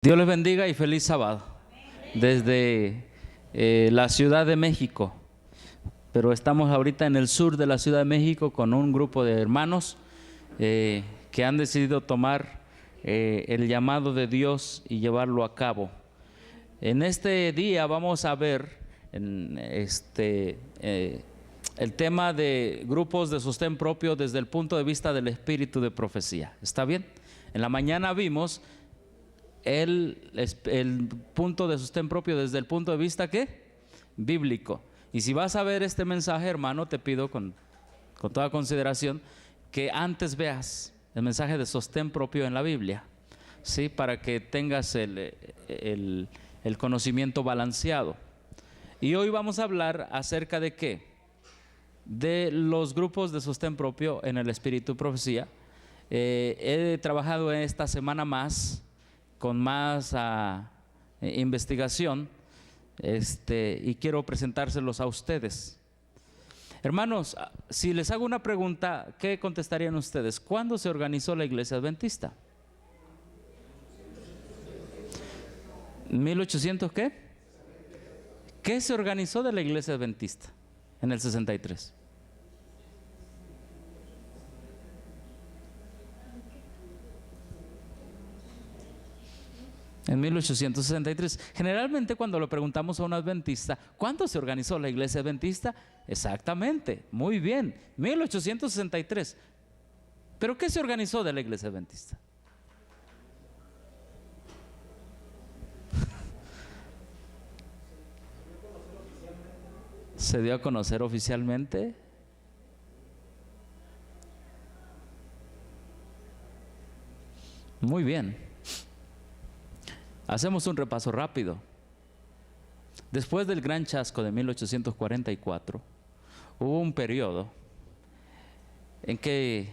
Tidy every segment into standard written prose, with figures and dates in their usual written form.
Dios les bendiga y feliz sábado desde la Ciudad de México. Pero estamos ahorita en el sur de la Ciudad de México con un grupo de hermanos que han decidido tomar el llamado de Dios y llevarlo a cabo. En este día vamos a ver el tema de grupos de sostén propio desde el punto de vista del espíritu de profecía. ¿Está bien? En la mañana vimos el punto de sostén propio desde el punto de vista ¿qué? Bíblico. Y si vas a ver este mensaje, hermano, te pido con toda consideración que antes veas el mensaje de sostén propio en la Biblia, ¿sí? Para que tengas el conocimiento balanceado. Y hoy vamos a hablar acerca de ¿qué? De los grupos de sostén propio en el espíritu de profecía. He trabajado en esta semana más con más investigación y quiero presentárselos a ustedes. Hermanos, si les hago una pregunta, ¿qué contestarían ustedes? ¿Cuándo se organizó la Iglesia Adventista? ¿1800 qué? ¿Qué se organizó de la Iglesia Adventista en el 63? En 1863. Generalmente cuando le preguntamos a un adventista, ¿cuándo se organizó la Iglesia Adventista? Exactamente, muy bien, 1863. ¿Pero qué se organizó de la Iglesia Adventista? ¿Se dio a conocer oficialmente? Muy bien. Hacemos un repaso rápido. Después del gran chasco de 1844, hubo un periodo en que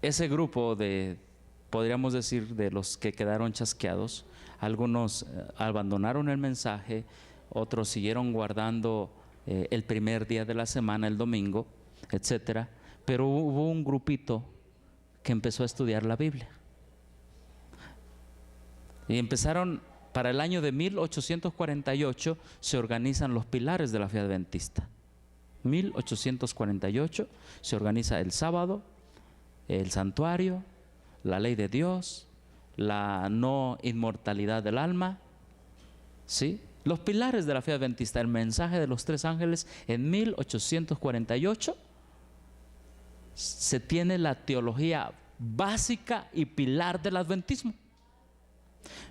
ese grupo podríamos decir, de los que quedaron chasqueados, algunos abandonaron el mensaje, otros siguieron guardando el primer día de la semana, el domingo, etcétera. Pero hubo un grupito que empezó a estudiar la Biblia. Y empezaron, para el año de 1848 se organizan los pilares de la fe adventista. 1848 se organiza el sábado, el santuario, la ley de Dios, la no inmortalidad del alma, ¿sí? Los pilares de la fe adventista, el mensaje de los tres ángeles. En 1848 se tiene la teología básica y pilar del adventismo.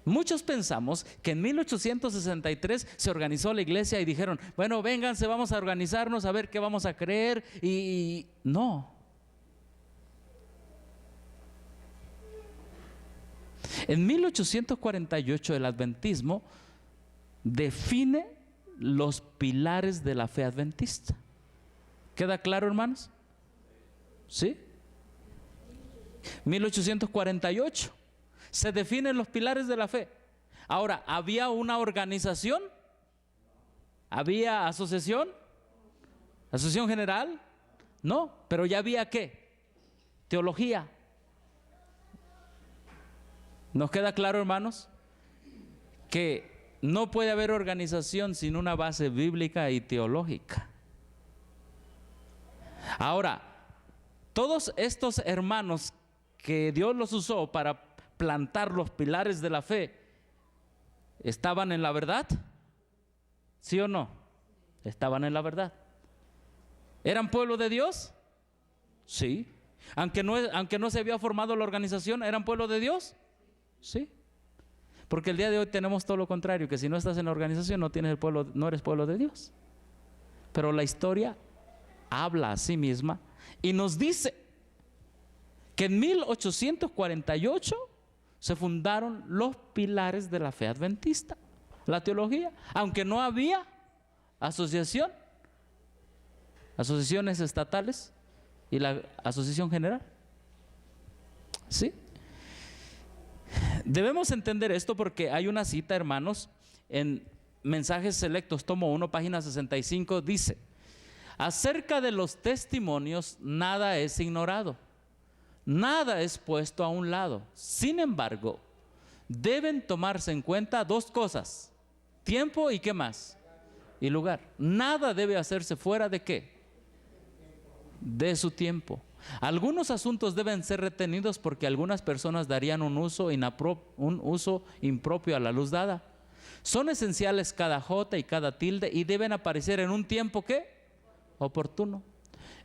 Muchos pensamos que en 1863 se organizó la iglesia y dijeron, bueno, vénganse, vamos a organizarnos a ver qué vamos a creer. Y no. En 1848 el adventismo define los pilares de la fe adventista. ¿Queda claro, hermanos? ¿Sí? 1848 se definen los pilares de la fe. Ahora, ¿había una organización? ¿Había asociación? ¿Asociación general? No, pero ya había ¿qué? Teología. ¿Nos queda claro, hermanos? Que no puede haber organización sin una base bíblica y teológica. Ahora, todos estos hermanos que Dios los usó para plantar los pilares de la fe, ¿estaban en la verdad? ¿Sí o no? Estaban en la verdad. ¿Eran pueblo de Dios? Sí. Aunque no se había formado la organización, ¿eran pueblo de Dios? Sí. Porque el día de hoy tenemos todo lo contrario, que si no estás en la organización no eres pueblo de Dios. Pero la historia habla a sí misma y nos dice que en 1848 se fundaron los pilares de la fe adventista, la teología, aunque no había asociaciones estatales y la asociación general. ¿Sí? Debemos entender esto porque hay una cita, hermanos, en Mensajes Selectos, tomo 1, página 65, dice: acerca de los testimonios nada es ignorado, nada es puesto a un lado. Sin embargo, deben tomarse en cuenta dos cosas: tiempo y ¿qué más? Y lugar. Nada debe hacerse fuera de ¿qué? De su tiempo. Algunos asuntos deben ser retenidos porque algunas personas darían un uso impropio a la luz dada. Son esenciales cada jota y cada tilde y deben aparecer en un tiempo ¿qué? Oportuno.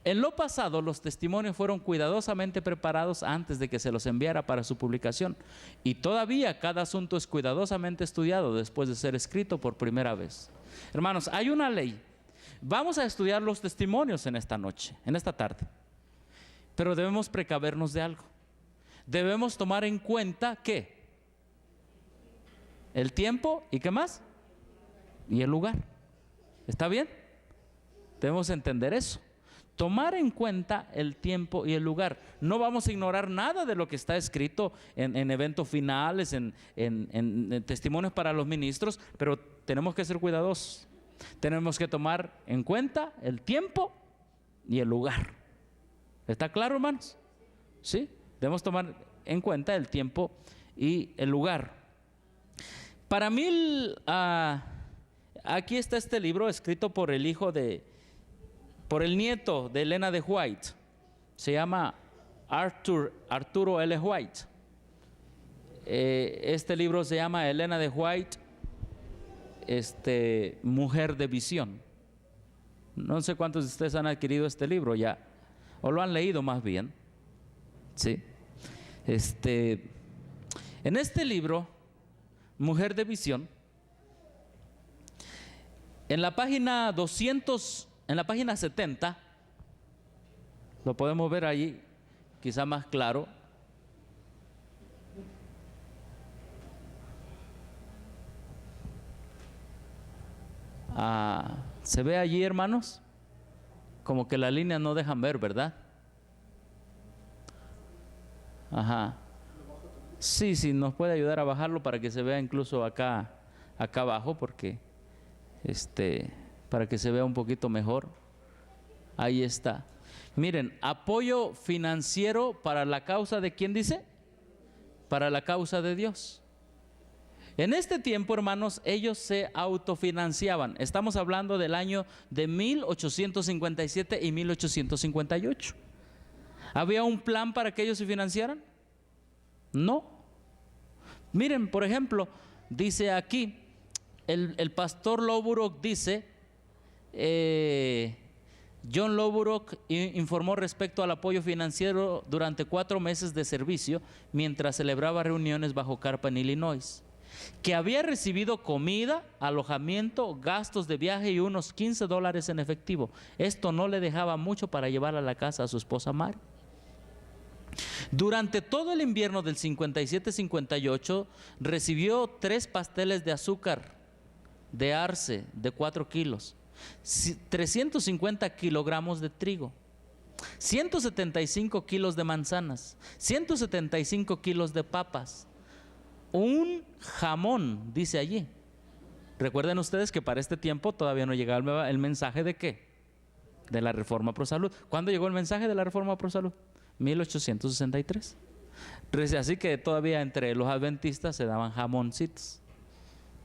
En lo pasado, los testimonios fueron cuidadosamente preparados antes de que se los enviara para su publicación, y todavía cada asunto es cuidadosamente estudiado después de ser escrito por primera vez. Hermanos, hay una ley. Vamos a estudiar los testimonios en esta noche, en esta tarde, pero debemos precavernos de algo. Debemos tomar en cuenta ¿qué? El tiempo y ¿qué más? Y el lugar. ¿Está bien? Debemos entender eso. Tomar en cuenta el tiempo y el lugar. No vamos a ignorar nada de lo que está escrito en eventos finales, en testimonios para los ministros, pero tenemos que ser cuidadosos. Tenemos que tomar en cuenta el tiempo y el lugar. ¿Está claro, hermanos? ¿Sí? Debemos tomar en cuenta el tiempo y el lugar. Para mí, aquí está este libro escrito por el nieto de Elena de White. Se llama Arturo L. White. Este libro se llama Elena de White, Mujer de Visión. No sé cuántos de ustedes han adquirido este libro ya, o lo han leído más bien. Sí. En este libro, Mujer de Visión, en la página 70, lo podemos ver ahí, quizá más claro. ¿Se ve allí, hermanos? Como que las líneas no dejan ver, ¿verdad? Ajá. Sí, nos puede ayudar a bajarlo para que se vea incluso acá abajo, porque para que se vea un poquito mejor. Ahí está. Miren, apoyo financiero para la causa de ¿quién dice? Para la causa de Dios. En este tiempo, hermanos, ellos se autofinanciaban. Estamos hablando del año de 1857 y 1858. ¿Había un plan para que ellos se financiaran? No. Miren, por ejemplo, dice aquí, el pastor Lowbrook dice, John Lowbrook informó respecto al apoyo financiero durante 4 meses de servicio mientras celebraba reuniones bajo carpa en Illinois, que había recibido comida, alojamiento, gastos de viaje y unos $15 en efectivo. Esto no le dejaba mucho para llevar a la casa a su esposa Mary. Durante todo el invierno del 57-58 recibió 3 pasteles de azúcar de arce de 4 kilos, 350 kilogramos de trigo, 175 kilos de manzanas, 175 kilos de papas, un jamón, dice allí. Recuerden ustedes que para este tiempo todavía no llegaba el mensaje de ¿qué? De la Reforma Pro Salud. ¿Cuándo llegó el mensaje de la Reforma Pro Salud? 1863. Así que todavía entre los adventistas se daban jamoncitos.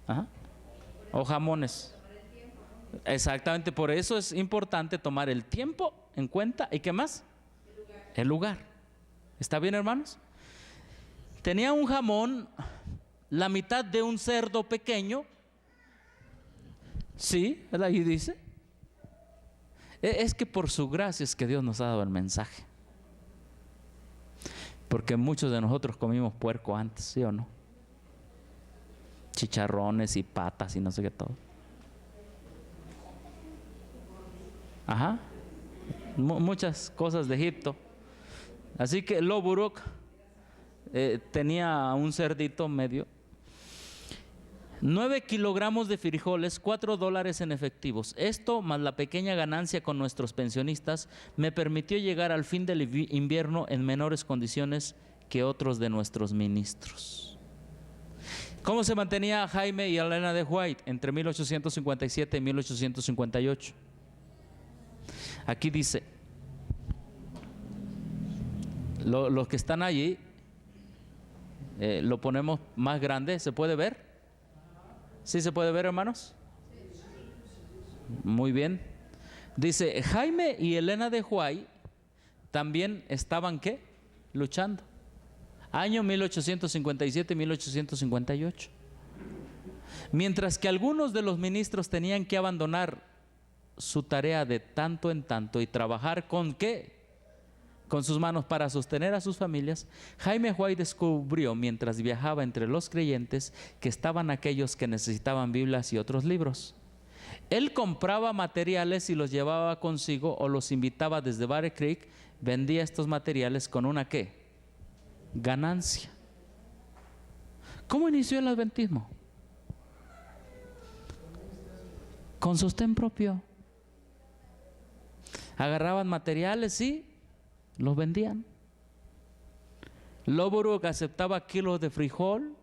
Ajá. O jamones. Exactamente, por eso es importante tomar el tiempo en cuenta. ¿Y qué más? El lugar. ¿Está bien, hermanos? Tenía un jamón, la mitad de un cerdo pequeño. Sí, él ahí dice. Es que por su gracia es que Dios nos ha dado el mensaje. Porque muchos de nosotros comimos puerco antes, ¿sí o no? Chicharrones y patas y no sé qué todo. Ajá. Muchas cosas de Egipto. Así que Lowbrook tenía un cerdito medio, 9 kilogramos de frijoles, $4 en efectivos. Esto, más la pequeña ganancia con nuestros pensionistas, me permitió llegar al fin del invierno en menores condiciones que otros de nuestros ministros. ¿Cómo se mantenía Jaime y Elena de White entre 1857 y 1858? Aquí dice, los que están allí, lo ponemos más grande, ¿se puede ver? ¿Sí se puede ver, hermanos? Muy bien. Dice, Jaime y Elena de Huay también estaban, ¿qué? Luchando. Año 1857-1858. Mientras que algunos de los ministros tenían que abandonar su tarea de tanto en tanto y trabajar ¿con qué? Con sus manos para sostener a sus familias, Jaime Huay descubrió mientras viajaba entre los creyentes que estaban aquellos que necesitaban Biblias y otros libros. Él compraba materiales y los llevaba consigo o los invitaba desde Battle Creek, vendía estos materiales con una ¿qué? Ganancia. ¿Cómo inició el adventismo? Con sostén propio. Agarraban materiales y los vendían. Loboruk aceptaba kilos de frijol,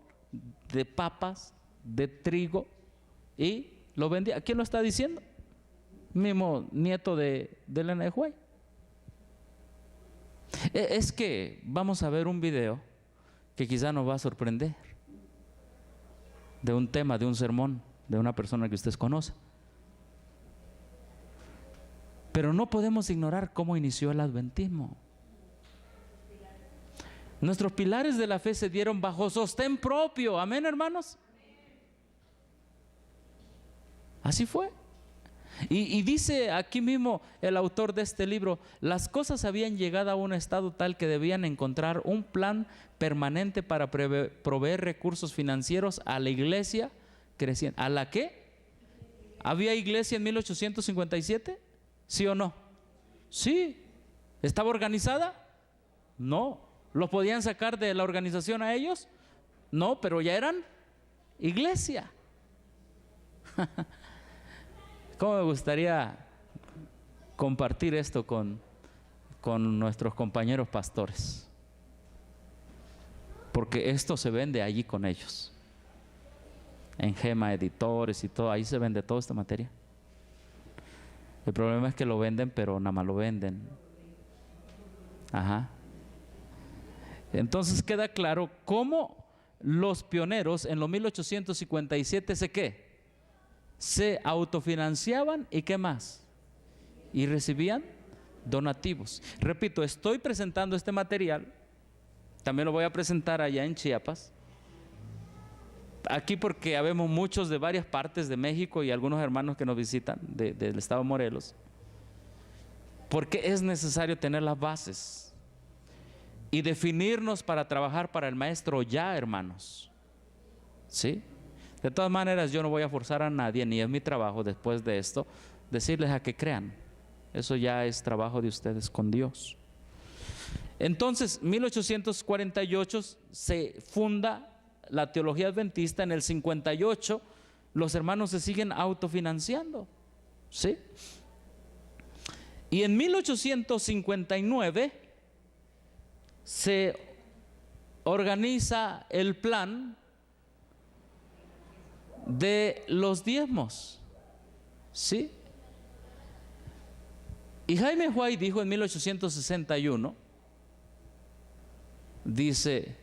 de papas, de trigo y lo vendía. ¿Quién lo está diciendo? Mismo nieto de Elena de Huay. Es que vamos a ver un video que quizá nos va a sorprender, de un tema, de un sermón, de una persona que ustedes conocen. Pero no podemos ignorar cómo inició el adventismo. Nuestros pilares de la fe se dieron bajo sostén propio. Amén, hermanos. Así fue. Y dice aquí mismo el autor de este libro, las cosas habían llegado a un estado tal que debían encontrar un plan permanente para proveer recursos financieros a la iglesia creciente. ¿A la qué? ¿Había iglesia en 1857? ¿Sí o no? Sí. ¿Estaba organizada? No. ¿Los podían sacar de la organización a ellos? No, pero ya eran iglesia. ¿Cómo me gustaría compartir esto con nuestros compañeros pastores? Porque esto se vende allí con ellos. En Gema Editores y todo, ahí se vende toda esta materia. El problema es que lo venden, pero nada más lo venden. Ajá. Entonces queda claro cómo los pioneros en los 1857 se autofinanciaban y ¿qué más? Y recibían donativos. Repito, estoy presentando este material, también lo voy a presentar allá en Chiapas. Aquí porque habemos muchos de varias partes de México y algunos hermanos que nos visitan del estado de Morelos. Porque es necesario tener las bases y definirnos para trabajar para el maestro ya, hermanos. ¿Sí? De todas maneras, yo no voy a forzar a nadie, ni es mi trabajo después de esto, decirles a que crean. Eso ya es trabajo de ustedes con Dios. Entonces, 1848 se funda la teología adventista. En el 58 los hermanos se siguen autofinanciando, ¿sí? Y en 1859 se organiza el plan de los diezmos, ¿sí? Y Jaime Huay dijo en 1861, dice: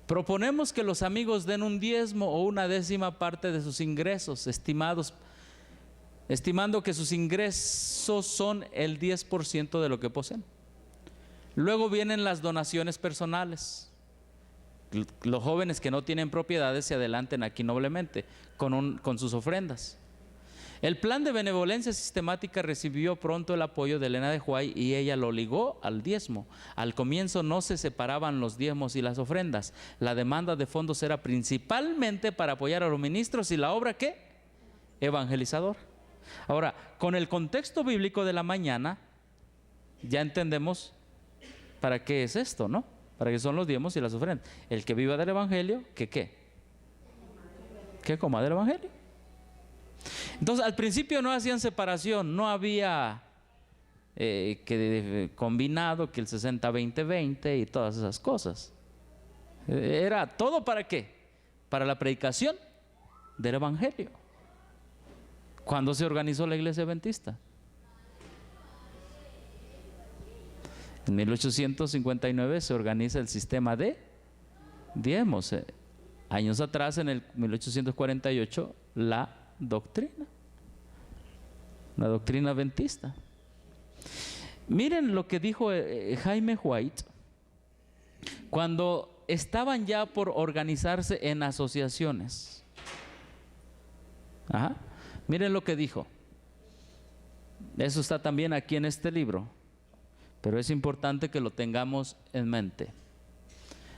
proponemos que los amigos den un diezmo o una décima parte de sus ingresos estimando que sus ingresos son el 10% de lo que poseen. Luego vienen las donaciones personales. Los jóvenes que no tienen propiedades se adelanten aquí noblemente con sus ofrendas. El plan de benevolencia sistemática recibió pronto el apoyo de Elena de Huay y ella lo ligó al diezmo. Al comienzo no se separaban los diezmos y las ofrendas. La demanda de fondos era principalmente para apoyar a los ministros y la obra ¿qué? Evangelizador. Ahora, con el contexto bíblico de la mañana, ya entendemos para qué es esto, ¿no? Para qué son los diezmos y las ofrendas. El que viva del evangelio, ¿qué coma del evangelio. Entonces, al principio no hacían separación, no había combinado que el 60-20-20 y todas esas cosas. Era todo ¿para qué? Para la predicación del evangelio. ¿Cuándo se organizó la iglesia adventista? En 1859 se organiza el sistema de diezmos. Años atrás, en el 1848, la doctrina adventista. Miren lo que dijo Jaime White cuando estaban ya por organizarse en asociaciones. Ajá. Miren lo que dijo. Eso está también aquí en este libro, pero es importante que lo tengamos en mente.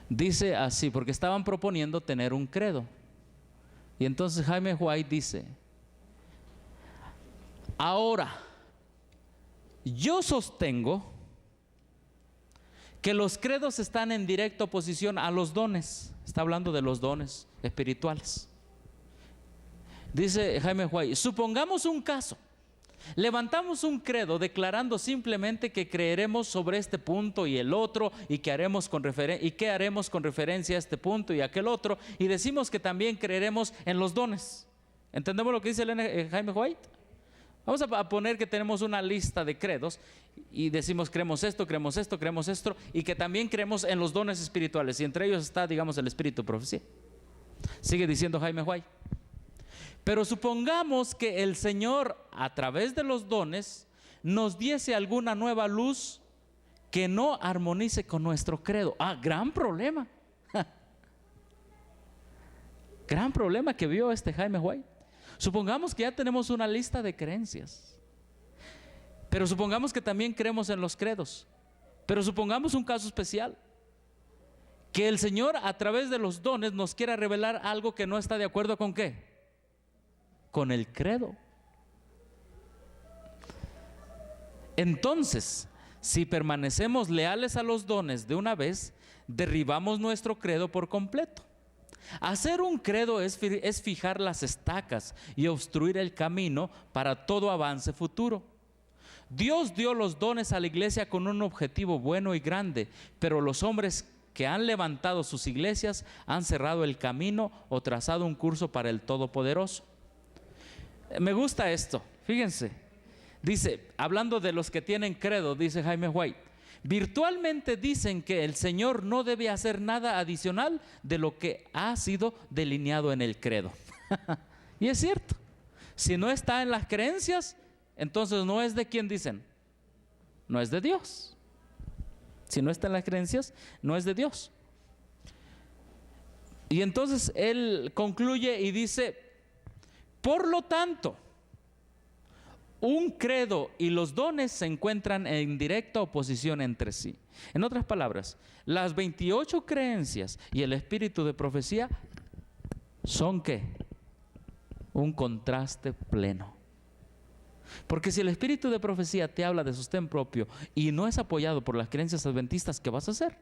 Dice así, porque estaban proponiendo tener un credo. Y entonces Jaime White dice: ahora, yo sostengo que los credos están en directa oposición a los dones. Está hablando de los dones espirituales. Dice Jaime White: supongamos un caso. Levantamos un credo declarando simplemente que creeremos sobre este punto y el otro, y que haremos con referencia a este punto y aquel otro, y decimos que también creeremos en los dones. ¿Entendemos lo que dice Jaime White? Vamos a poner que tenemos una lista de credos y decimos creemos esto, y que también creemos en los dones espirituales, y entre ellos está, digamos, el espíritu de profecía. Sigue diciendo Jaime White: pero supongamos que el Señor, a través de los dones, nos diese alguna nueva luz que no armonice con nuestro credo. Gran problema. Gran problema que vio Jaime White. Supongamos que ya tenemos una lista de creencias, pero supongamos que también creemos en los credos. Pero supongamos un caso especial, que el Señor, a través de los dones, nos quiera revelar algo que no está de acuerdo con ¿qué? Con el credo. Entonces, si permanecemos leales a los dones de una vez, derribamos nuestro credo por completo. Hacer un credo es fijar las estacas y obstruir el camino para todo avance futuro. Dios dio los dones a la iglesia con un objetivo bueno y grande, pero los hombres que han levantado sus iglesias han cerrado el camino o trazado un curso para el Todopoderoso. Me gusta esto, fíjense. Dice, hablando de los que tienen credo, dice Jaime White: virtualmente dicen que el Señor no debe hacer nada adicional de lo que ha sido delineado en el credo. Y es cierto. Si no está en las creencias, entonces no es de quien dicen, no es de Dios. Si no está en las creencias, no es de Dios. Y entonces él concluye y dice: por lo tanto, un credo y los dones se encuentran en directa oposición entre sí. En otras palabras, las 28 creencias y el espíritu de profecía son ¿qué? Un contraste pleno. Porque si el espíritu de profecía te habla de sostén propio y no es apoyado por las creencias adventistas, ¿qué vas a hacer?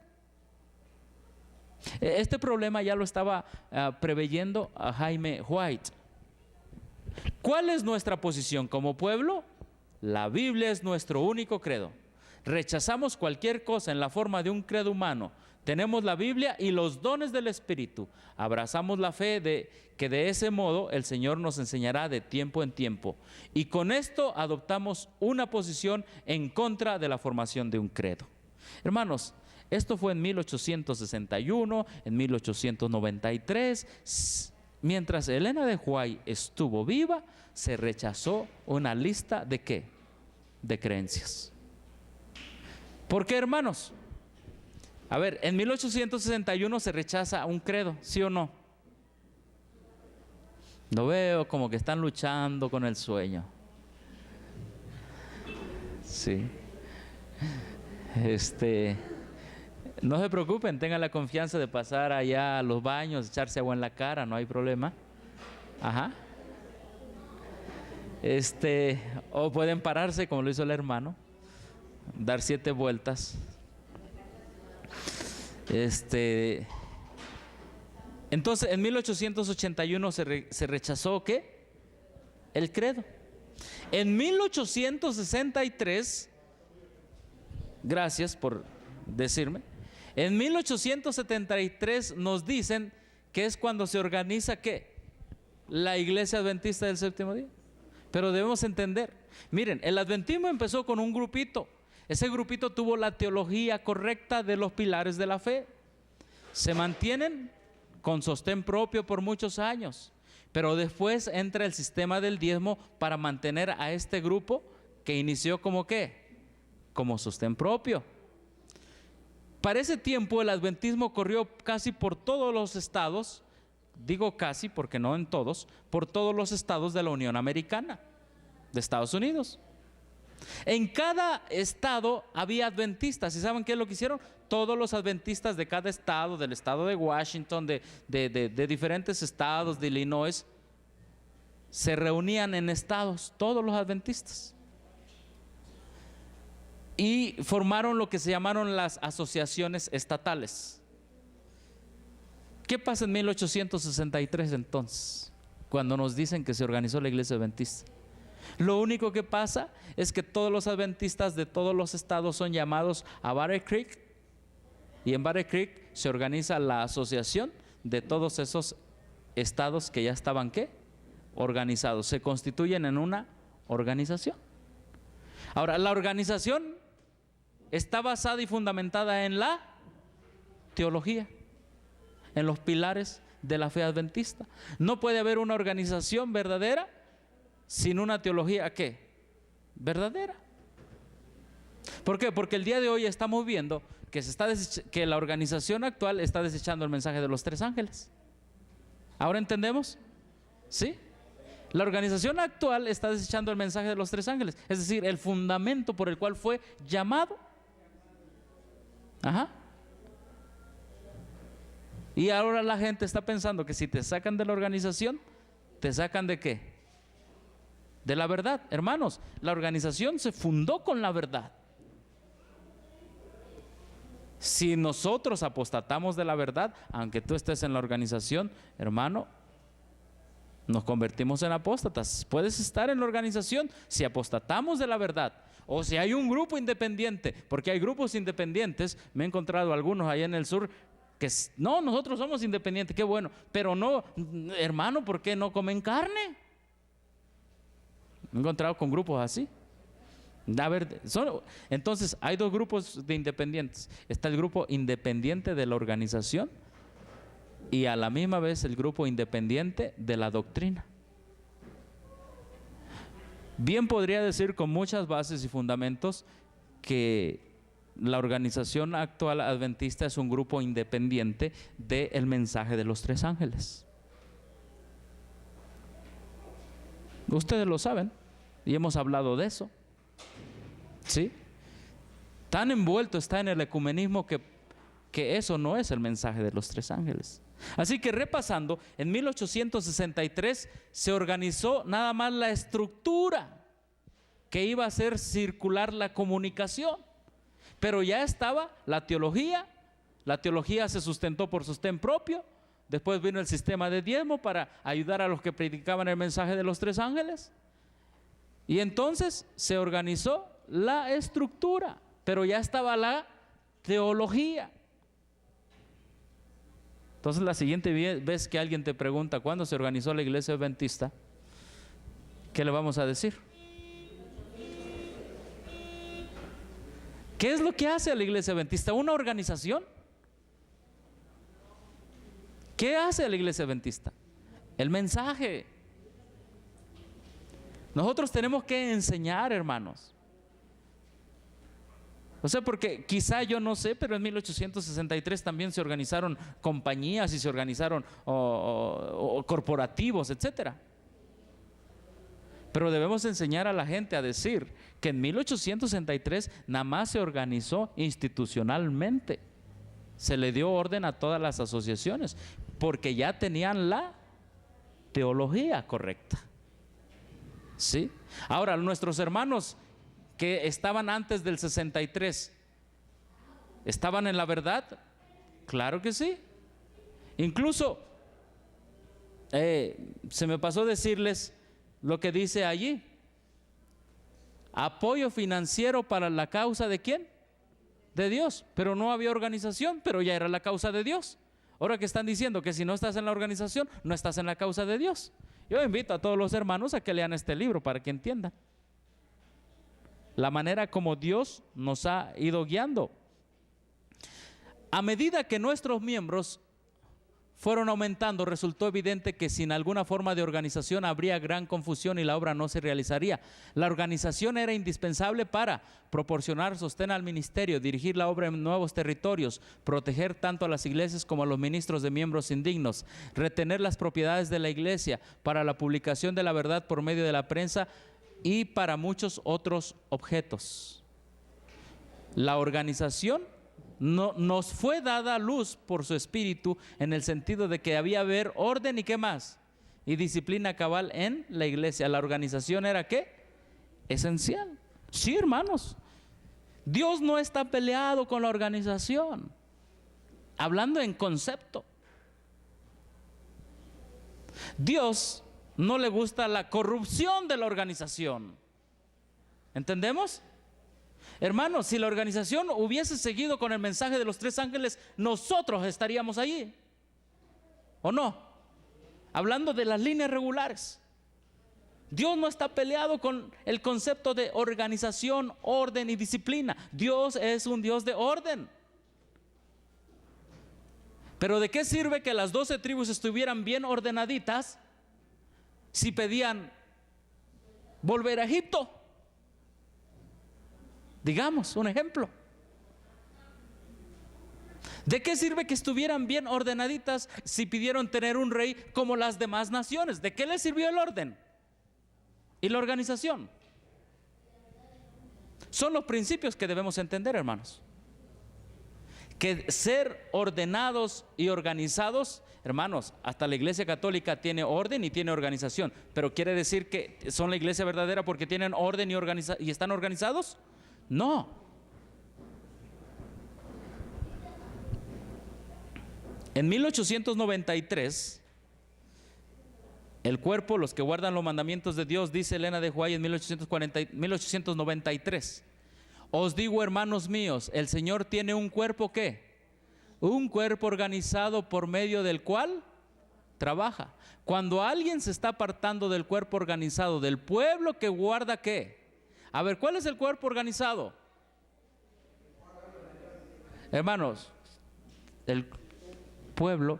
Este problema ya lo estaba preveyendo a Jaime White. ¿Cuál es nuestra posición como pueblo? La Biblia es nuestro único credo. Rechazamos cualquier cosa en la forma de un credo humano. Tenemos la Biblia y los dones del Espíritu. Abrazamos la fe de que de ese modo el Señor nos enseñará de tiempo en tiempo. Y con esto adoptamos una posición en contra de la formación de un credo. Hermanos, esto fue en 1861, en 1893. Mientras Elena de White estuvo viva, se rechazó una lista ¿de qué? De creencias. ¿Por qué, hermanos? A ver, en 1861 se rechaza un credo, ¿sí o no? Lo veo como que están luchando con el sueño. Sí. No se preocupen, tengan la confianza de pasar allá a los baños, echarse agua en la cara, no hay problema. Ajá. O pueden pararse como lo hizo el hermano, dar 7 vueltas. Entonces, en 1881 se rechazó ¿qué? El credo. En 1863, gracias por decirme, en 1873 nos dicen que es cuando se organiza ¿qué? La Iglesia Adventista del Séptimo Día. Pero debemos entender, miren, el adventismo empezó con un grupito. Ese grupito tuvo la teología correcta de los pilares de la fe. se mantienen con sostén propio por muchos años, pero después entra el sistema del diezmo para mantener a este grupo que inició como ¿qué? Como sostén propio. Para ese tiempo el adventismo corrió casi por todos los estados, digo casi porque no en todos, por todos los estados de la Unión Americana, de Estados Unidos. En cada estado había adventistas. ¿Y saben qué es lo que hicieron? Todos los adventistas de cada estado, del estado de Washington, de diferentes estados, de Illinois, se reunían en estados, todos los adventistas, y formaron lo que se llamaron las asociaciones estatales. ¿Qué pasa en 1863 entonces, cuando nos dicen que se organizó la iglesia adventista? Lo único que pasa es que todos los adventistas de todos los estados son llamados a Battle Creek, y en Battle Creek se organiza la asociación de todos esos estados que ya estaban ¿qué? Organizados, se constituyen en una organización. Ahora, la organización está basada y fundamentada en la teología, en los pilares de la fe adventista. No puede haber una organización verdadera sin una teología ¿qué? Verdadera. ¿Por qué? Porque el día de hoy estamos viendo que que la organización actual está desechando el mensaje de los tres ángeles. ¿Ahora entendemos? ¿Sí? La organización actual está desechando el mensaje de los tres ángeles, es decir, el fundamento por el cual fue llamado. Ajá. Y ahora la gente está pensando que si te sacan de la organización, ¿te sacan de qué? De la verdad. Hermanos, la organización se fundó con la verdad. Si nosotros apostatamos de la verdad, aunque tú estés en la organización, hermano, nos convertimos en apóstatas. Puedes estar en la organización si apostatamos de la verdad, o si hay un grupo independiente, porque hay grupos independientes. Me he encontrado algunos allá en el sur que no, nosotros somos independientes, qué bueno, pero no, hermano, ¿por qué no comen carne? Me he encontrado con grupos así. A ver, entonces hay dos grupos de independientes. Está el grupo independiente de la organización y a la misma vez el grupo independiente de la doctrina. Bien podría decir con muchas bases y fundamentos que la organización actual adventista es un grupo independiente del mensaje de los tres ángeles. Ustedes lo saben y hemos hablado de eso. ¿Sí? Tan envuelto está en el ecumenismo que eso no es el mensaje de los tres ángeles. Así que repasando, en 1863 se organizó nada más la estructura que iba a hacer circular la comunicación, pero ya estaba la teología se sustentó por sostén propio. Después vino el sistema de diezmo para ayudar a los que predicaban el mensaje de los tres ángeles, y entonces se organizó la estructura, pero ya estaba la teología. Entonces la siguiente vez que alguien te pregunta ¿cuándo se organizó la iglesia adventista?, ¿qué le vamos a decir? ¿Qué es lo que hace a la iglesia adventista? ¿Una organización? ¿Qué hace a la iglesia adventista? El mensaje. Nosotros tenemos que enseñar, hermanos. O sea, porque quizá yo no sé, pero en 1863 también se organizaron compañías y se organizaron corporativos, etcétera. Pero debemos enseñar a la gente a decir que en 1863 nada más se organizó institucionalmente. Se le dio orden a todas las asociaciones porque ya tenían la teología correcta. ¿Sí? Ahora, nuestros hermanos que estaban antes del 63, ¿estaban en la verdad? Claro que sí. Incluso se me pasó decirles lo que dice allí: apoyo financiero para la causa ¿de quién? De Dios. Pero no había organización, pero ya era la causa de Dios. Ahora que están diciendo que si no estás en la organización, no estás en la causa de Dios. Yo invito a todos los hermanos a que lean este libro para que entiendan la manera como Dios nos ha ido guiando. A medida que nuestros miembros fueron aumentando, resultó evidente que sin alguna forma de organización habría gran confusión y la obra no se realizaría. La organización era indispensable para proporcionar sostén al ministerio, dirigir la obra en nuevos territorios, proteger tanto a las iglesias como a los ministros de miembros indignos, retener las propiedades de la iglesia para la publicación de la verdad por medio de la prensa y para muchos otros objetos. La organización nos fue dada a luz por su espíritu, en el sentido de que había haber orden y qué más, y disciplina cabal en la iglesia. La organización era ¿qué? Esencial. Sí, hermanos, Dios no está peleado con la organización, hablando en concepto. Dios no le gusta la corrupción de la organización. ¿Entendemos? Hermanos, si la organización hubiese seguido con el mensaje de los 3 ángeles, nosotros estaríamos allí, ¿o no? Hablando de las líneas regulares. Dios no está peleado con el concepto de organización, orden y disciplina. Dios es un Dios de orden. Pero ¿de qué sirve que las 12 tribus estuvieran bien ordenaditas si pedían volver a Egipto? Digamos, un ejemplo. ¿De qué sirve que estuvieran bien ordenaditas si pidieron tener un rey como las demás naciones? ¿De qué les sirvió el orden y la organización? Son los principios que debemos entender, hermanos. Que ser ordenados y organizados, hermanos, hasta la iglesia católica tiene orden y tiene organización. Pero ¿quiere decir que son la iglesia verdadera porque tienen orden y están organizados? No. En 1893, el cuerpo, los que guardan los mandamientos de Dios, dice Elena de White en 1893, os digo, hermanos míos, el Señor tiene un cuerpo ¿qué? Un cuerpo organizado por medio del cual trabaja. Cuando alguien se está apartando del cuerpo organizado, del pueblo que guarda ¿qué? A ver, ¿cuál es el cuerpo organizado? Hermanos, el pueblo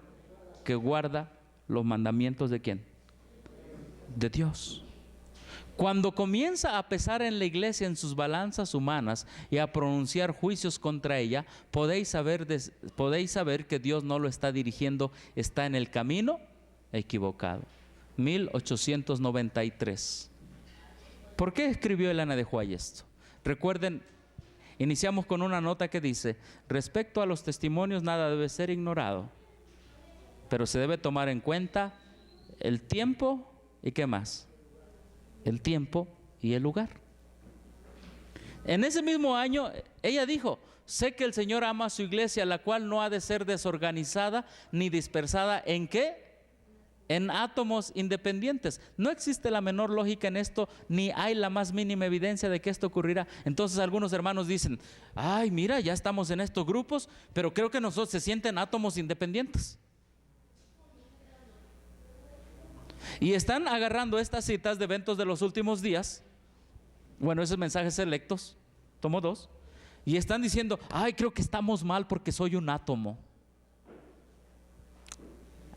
que guarda los mandamientos ¿de quién? De Dios. Cuando comienza a pesar en la iglesia en sus balanzas humanas y a pronunciar juicios contra ella, podéis saber que Dios no lo está dirigiendo, está en el camino equivocado. 1893. ¿Por qué escribió Elena de White esto? Recuerden, iniciamos con una nota que dice: respecto a los testimonios nada debe ser ignorado, pero se debe tomar en cuenta el tiempo y ¿qué más? El tiempo y el lugar. En ese mismo año ella dijo: sé que el Señor ama a su iglesia, la cual no ha de ser desorganizada ni dispersada ¿en qué? En átomos independientes. No existe la menor lógica en esto, ni hay la más mínima evidencia de que esto ocurrirá. Entonces algunos hermanos dicen: ay, mira, ya estamos en estos grupos, pero creo que nosotros se sienten átomos independientes. Y están agarrando estas citas de eventos de los últimos días, bueno, esos mensajes selectos, tomo 2, y están diciendo: ay, creo que estamos mal porque soy un átomo.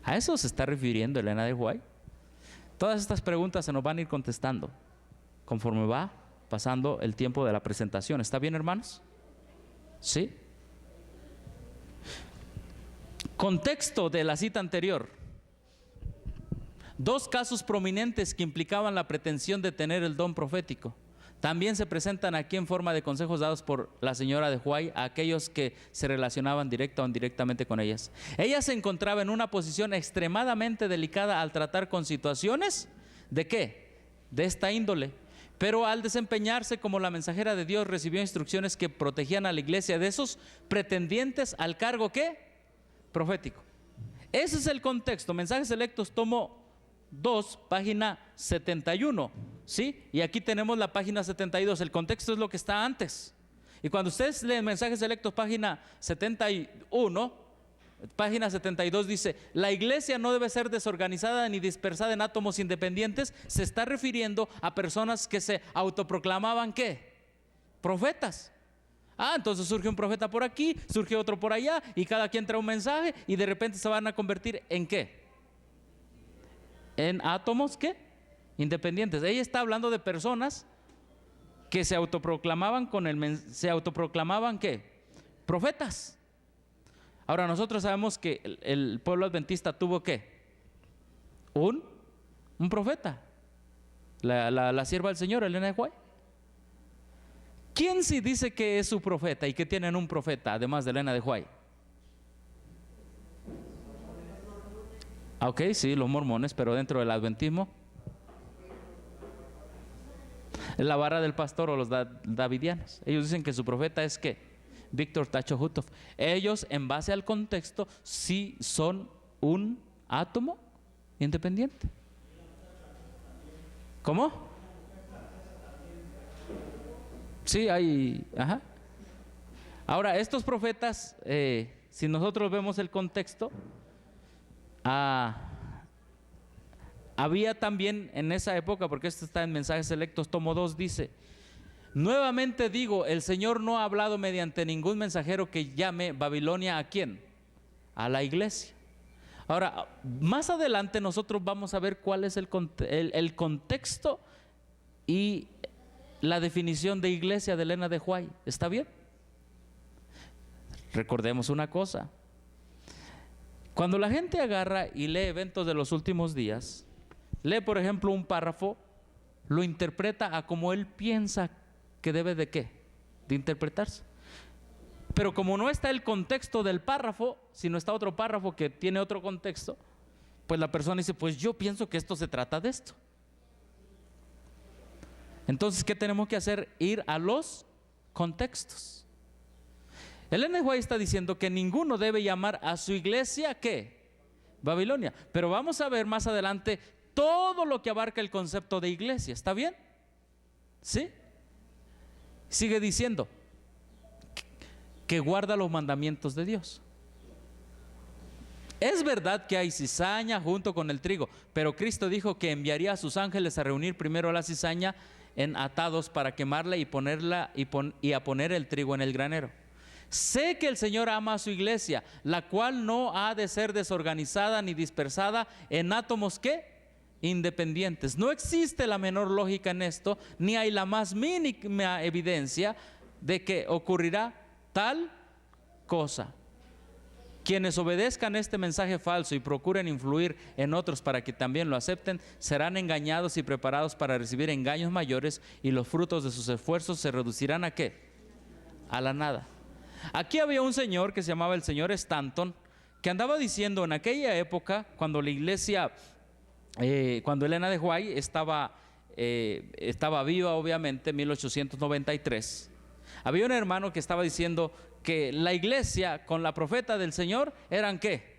¿A eso se está refiriendo Elena de White? Todas estas preguntas se nos van a ir contestando conforme va pasando el tiempo de la presentación. ¿Está bien, hermanos? ¿Sí? Contexto de la cita anterior. 2 casos prominentes que implicaban la pretensión de tener el don profético también se presentan aquí en forma de consejos dados por la señora de White a aquellos que se relacionaban directa o indirectamente con ellas. Ella se encontraba en una posición extremadamente delicada al tratar con situaciones ¿de qué? De esta índole. Pero al desempeñarse como la mensajera de Dios, recibió instrucciones que protegían a la iglesia de esos pretendientes al cargo ¿qué? Profético. Ese es el contexto. Mensajes selectos, tomo 2, página 71, ¿sí? Y aquí tenemos la página 72. El contexto es lo que está antes. Y cuando ustedes leen mensajes selectos, página 71, página 72 dice: la iglesia no debe ser desorganizada ni dispersada en átomos independientes. Se está refiriendo a personas que se autoproclamaban ¿qué? Profetas. Ah, entonces surge un profeta por aquí, surge otro por allá, y cada quien trae un mensaje, y de repente se van a convertir ¿en qué? En átomos, ¿qué? Independientes. Ella está hablando de personas que se autoproclamaban se autoproclamaban ¿qué? Profetas. Ahora nosotros sabemos que el pueblo adventista tuvo ¿qué? Un profeta, la sierva del Señor, Elena de White. ¿Quién sí dice que es su profeta y que tienen un profeta además de Elena de White? Ok, sí, los mormones, pero dentro del adventismo, la vara del pastor o los davidianos. Ellos dicen que su profeta es ¿qué? Víctor Tacho Hutov. Ellos, en base al contexto, sí son un átomo independiente. ¿Cómo? Sí, hay. Ajá. Ahora, estos profetas, si nosotros vemos el contexto, había también en esa época, porque esto está en Mensajes Selectos, tomo 2, dice: nuevamente digo, el Señor no ha hablado mediante ningún mensajero que llame Babilonia ¿a quién? A la iglesia. Ahora, más adelante nosotros vamos a ver cuál es el contexto y la definición de iglesia de Elena de White. ¿Está bien? Recordemos una cosa. Cuando la gente agarra y lee eventos de los últimos días, lee por ejemplo un párrafo, lo interpreta a como él piensa que debe de ¿qué? De interpretarse. Pero como no está el contexto del párrafo, sino está otro párrafo que tiene otro contexto, pues la persona dice, pues yo pienso que esto se trata de esto. Entonces, ¿qué tenemos que hacer? Ir a los contextos. Elena White está diciendo que ninguno debe llamar a su iglesia ¿qué? Babilonia. Pero vamos a ver más adelante todo lo que abarca el concepto de iglesia. ¿Está bien? ¿Sí? Sigue diciendo que guarda los mandamientos de Dios. Es verdad que hay cizaña junto con el trigo, pero Cristo dijo que enviaría a sus ángeles a reunir primero la cizaña en atados para quemarla y ponerla y a poner el trigo en el granero. Sé que el Señor ama a su iglesia, la cual no ha de ser desorganizada ni dispersada en átomos ¿qué? Independientes. No existe la menor lógica en esto, ni hay la más mínima evidencia de que ocurrirá tal cosa. Quienes obedezcan este mensaje falso y procuren influir en otros para que también lo acepten, serán engañados y preparados para recibir engaños mayores, y los frutos de sus esfuerzos se reducirán ¿a qué? A la nada. Aquí había un señor que se llamaba el señor Stanton, que andaba diciendo en aquella época, cuando la iglesia, cuando Elena de White estaba viva, obviamente, en 1893, había un hermano que estaba diciendo que la iglesia con la profeta del Señor eran ¿qué?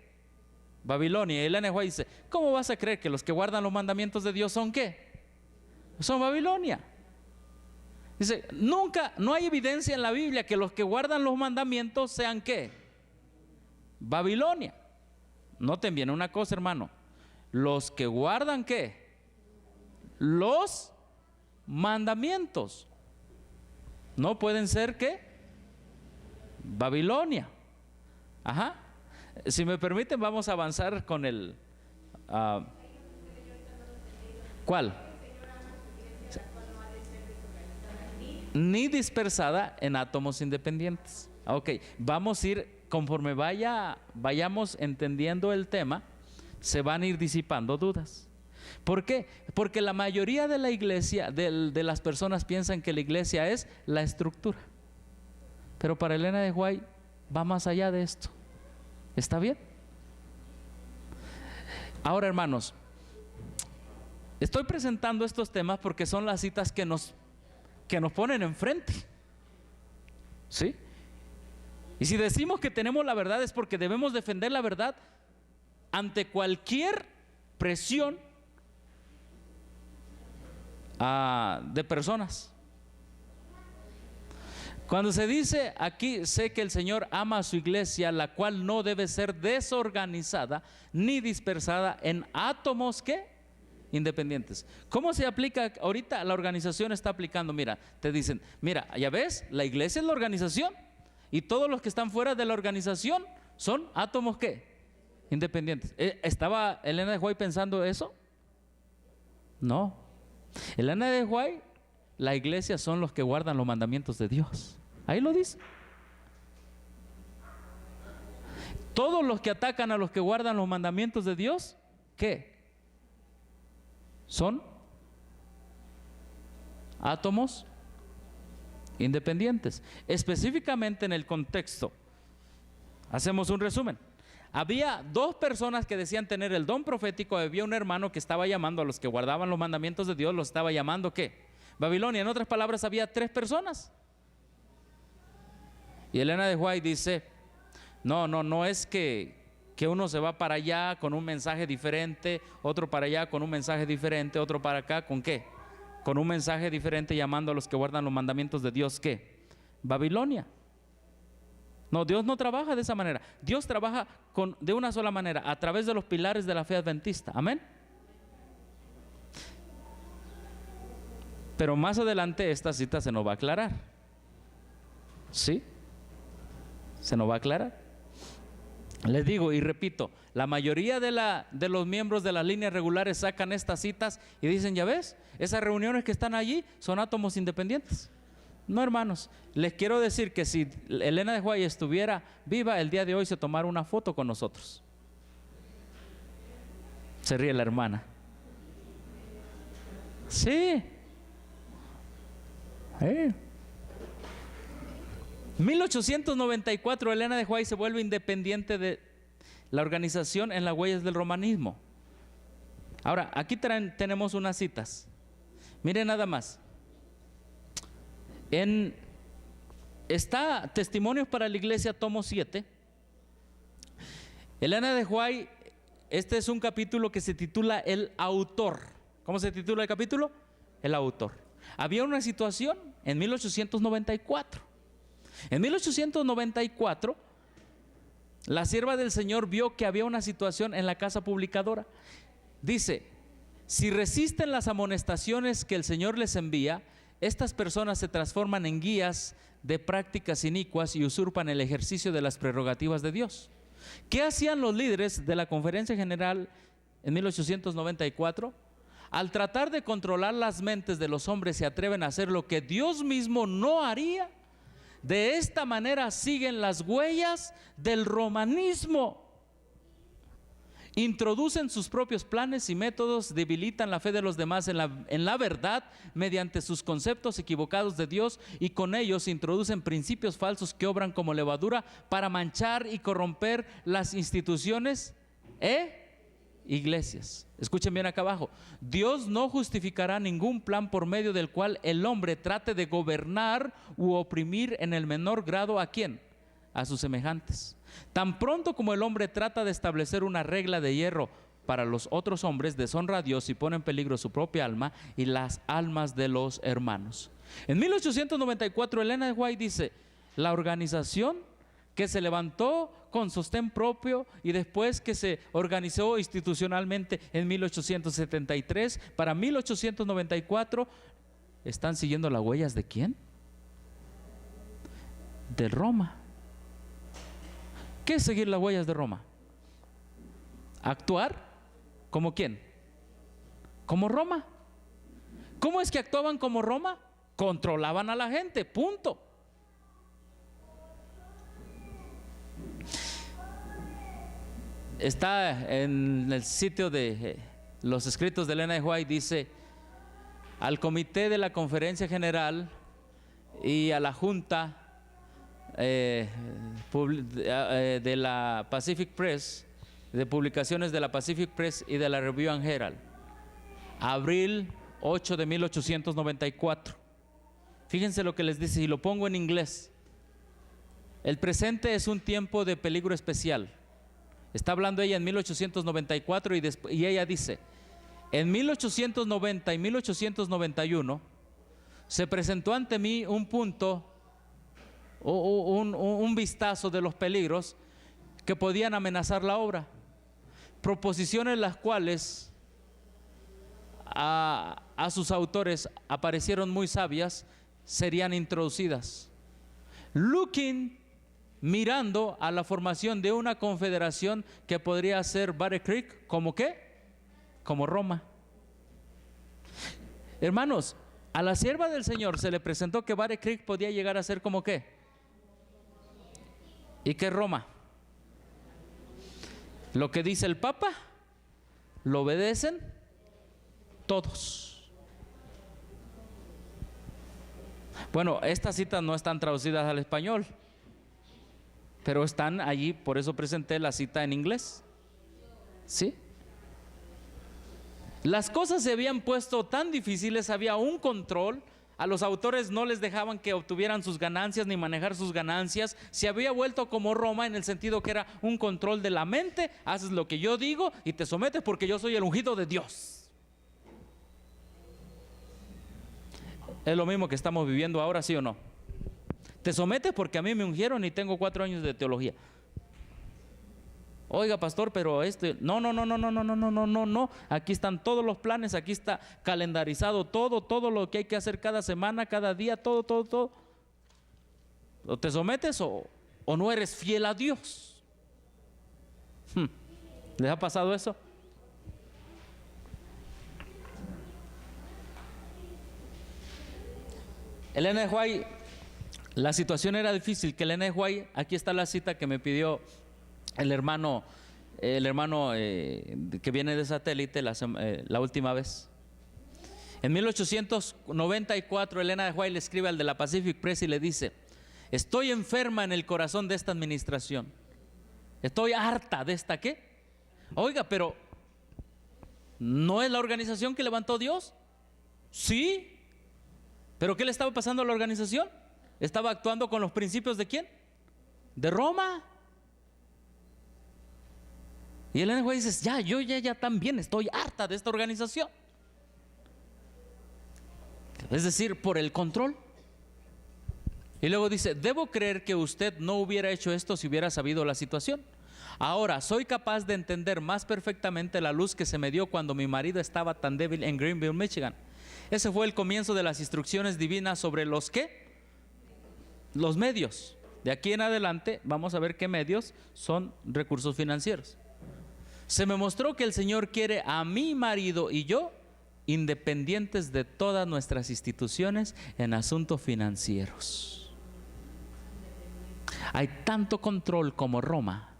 Babilonia. Y Elena White dice, ¿cómo vas a creer que los que guardan los mandamientos de Dios son qué? Son Babilonia. Dice, nunca, no hay evidencia en la Biblia que los que guardan los mandamientos sean ¿qué? Babilonia. Noten bien una cosa, hermano. Los que guardan ¿qué? Los mandamientos. No pueden ser ¿qué? Babilonia. Ajá. Si me permiten, vamos a avanzar con el ¿cuál? Ni dispersada en átomos independientes. Ok, vamos a ir conforme vayamos entendiendo el tema, se van a ir disipando dudas. ¿Por qué? Porque la mayoría de la iglesia, de las personas piensan que la iglesia es la estructura. Pero para Elena de White va más allá de esto. ¿Está bien? Ahora, hermanos, estoy presentando estos temas porque son las citas que nos ponen enfrente. ¿Sí? Y si decimos que tenemos la verdad es porque debemos defender la verdad ante cualquier presión de personas. Cuando se dice aquí, sé que el Señor ama a su iglesia, la cual no debe ser desorganizada ni dispersada en átomos ¿qué? independientes. ¿Cómo se aplica ahorita? La organización está aplicando, mira, te dicen, mira, ya ves, la iglesia es la organización y todos los que están fuera de la organización son átomos ¿qué? Independientes. ¿Estaba Elena de White pensando eso? No. Elena de White, la iglesia son los que guardan los mandamientos de Dios. Ahí lo dice. Todos los que atacan a los que guardan los mandamientos de Dios, ¿qué? Son átomos independientes. Específicamente en el contexto, hacemos un resumen. Había dos personas que decían tener el don profético. Había un hermano que estaba llamando a los que guardaban los mandamientos de Dios, los estaba llamando ¿qué? Babilonia. En otras palabras, había tres personas. Y Elena de White dice, no es que uno se va para allá con un mensaje diferente, otro para allá con un mensaje diferente, otro para acá con ¿qué? Con un mensaje diferente, llamando a los que guardan los mandamientos de Dios ¿qué? Babilonia. No, Dios no trabaja de esa manera. Dios trabaja de una sola manera, a través de los pilares de la fe adventista. Amén. Pero más adelante esta cita se nos va a aclarar. ¿Sí? Se nos va a aclarar. Les digo y repito, la mayoría de los miembros de las líneas regulares sacan estas citas y dicen, ya ves, esas reuniones que están allí son átomos independientes. No, hermanos, les quiero decir que si Elena de White estuviera viva el día de hoy, se tomara una foto con nosotros. Se ríe la hermana. Sí. 1894 Elena de White se vuelve independiente de la organización en las huellas del romanismo. Ahora, aquí tenemos unas citas. Miren nada más. Está Testimonios para la Iglesia, tomo 7. Elena de White, este es un capítulo que se titula El Autor. ¿Cómo se titula el capítulo? El Autor. Había una situación en 1894. En 1894, la sierva del Señor vio que había una situación en la casa publicadora. Dice, si resisten las amonestaciones que el Señor les envía, estas personas se transforman en guías de prácticas inicuas y usurpan el ejercicio de las prerrogativas de Dios. ¿Qué hacían los líderes de la Conferencia General en 1894? Al tratar de controlar las mentes de los hombres, se atreven a hacer lo que Dios mismo no haría. De esta manera siguen las huellas del romanismo. Introducen sus propios planes y métodos, debilitan la fe de los demás en la verdad mediante sus conceptos equivocados de Dios, y con ellos introducen principios falsos que obran como levadura para manchar y corromper las instituciones iglesias. Escuchen bien acá abajo. Dios no justificará ningún plan por medio del cual el hombre trate de gobernar u oprimir en el menor grado ¿a quién? A sus semejantes. Tan pronto como el hombre trata de establecer una regla de hierro para los otros hombres, deshonra a Dios y pone en peligro su propia alma y las almas de los hermanos. En 1894 Elena de White dice, la organización que se levantó con sostén propio y después que se organizó institucionalmente en 1873, para 1894, ¿están siguiendo las huellas de quién? De Roma. ¿Qué es seguir las huellas de Roma? Actuar como quién? Como Roma. ¿Cómo es que actuaban como Roma? Controlaban a la gente, punto. Está en el sitio de los escritos de Elena de White, dice, al comité de la Conferencia General y a la Junta de la Pacific Press, de publicaciones de la Pacific Press y de la Review and Herald, abril 8 de 1894. Fíjense lo que les dice, y lo pongo en inglés. El presente es un tiempo de peligro especial. Está hablando ella en 1894 y ella dice, en 1890 y 1891 se presentó ante mí un punto, un vistazo de los peligros que podían amenazar la obra, proposiciones las cuales a sus autores aparecieron muy sabias, serían introducidas. Mirando a la formación de una confederación que podría ser Battle Creek, ¿como qué? Como Roma. Hermanos, a la sierva del Señor se le presentó que Battle Creek podía llegar a ser como qué. ¿Y qué Roma? Lo que dice el Papa, lo obedecen todos. Bueno, estas citas no están traducidas al español, pero están allí, por eso presenté la cita en inglés. ¿Sí? Las cosas se habían puesto tan difíciles, había un control. A los autores no les dejaban que obtuvieran sus ganancias ni manejar sus ganancias. Se había vuelto como Roma en el sentido que era un control de la mente. Haces lo que yo digo y te sometes porque yo soy el ungido de Dios. Es lo mismo que estamos viviendo ahora, ¿sí o no? Te sometes porque a mí me ungieron y tengo 4 años de teología. Oiga, pastor, pero no. Aquí están todos los planes, aquí está calendarizado todo lo que hay que hacer cada semana, cada día, todo. O te sometes o no eres fiel a Dios. ¿Les ha pasado eso? Elena de White, la situación era difícil, que Elena de White, aquí está la cita que me pidió el hermano que viene de satélite la última vez. En 1894 Elena de White le escribe al de la Pacific Press y le dice: estoy enferma en el corazón de esta administración, estoy harta de esta ¿qué? Oiga, pero ¿no es la organización que levantó Dios? Sí, pero ¿qué le estaba pasando a la organización? Estaba actuando con los principios ¿de quién? De Roma. Y Elena White dice: yo también estoy harta de esta organización. Es decir, por el control. Y luego dice: debo creer que usted no hubiera hecho esto si hubiera sabido la situación. Ahora soy capaz de entender más perfectamente la luz que se me dio cuando mi marido estaba tan débil en Greenville, Michigan. Ese fue el comienzo de las instrucciones divinas sobre los ¿qué? Los medios. De aquí en adelante vamos a ver qué medios son recursos financieros. Se me mostró que el Señor quiere a mi marido y yo independientes de todas nuestras instituciones en asuntos financieros. Hay tanto control como Roma.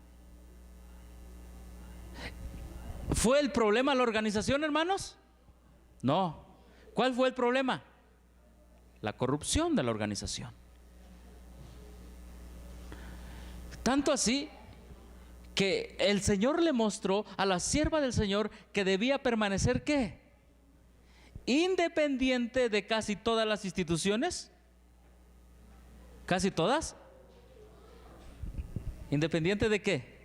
¿Fue el problema la organización, hermanos? No. ¿Cuál fue el problema? La corrupción de la organización. Tanto así que el Señor le mostró a la sierva del Señor que debía permanecer ¿qué? Independiente de casi todas las instituciones. ¿Casi todas? ¿Independiente de qué?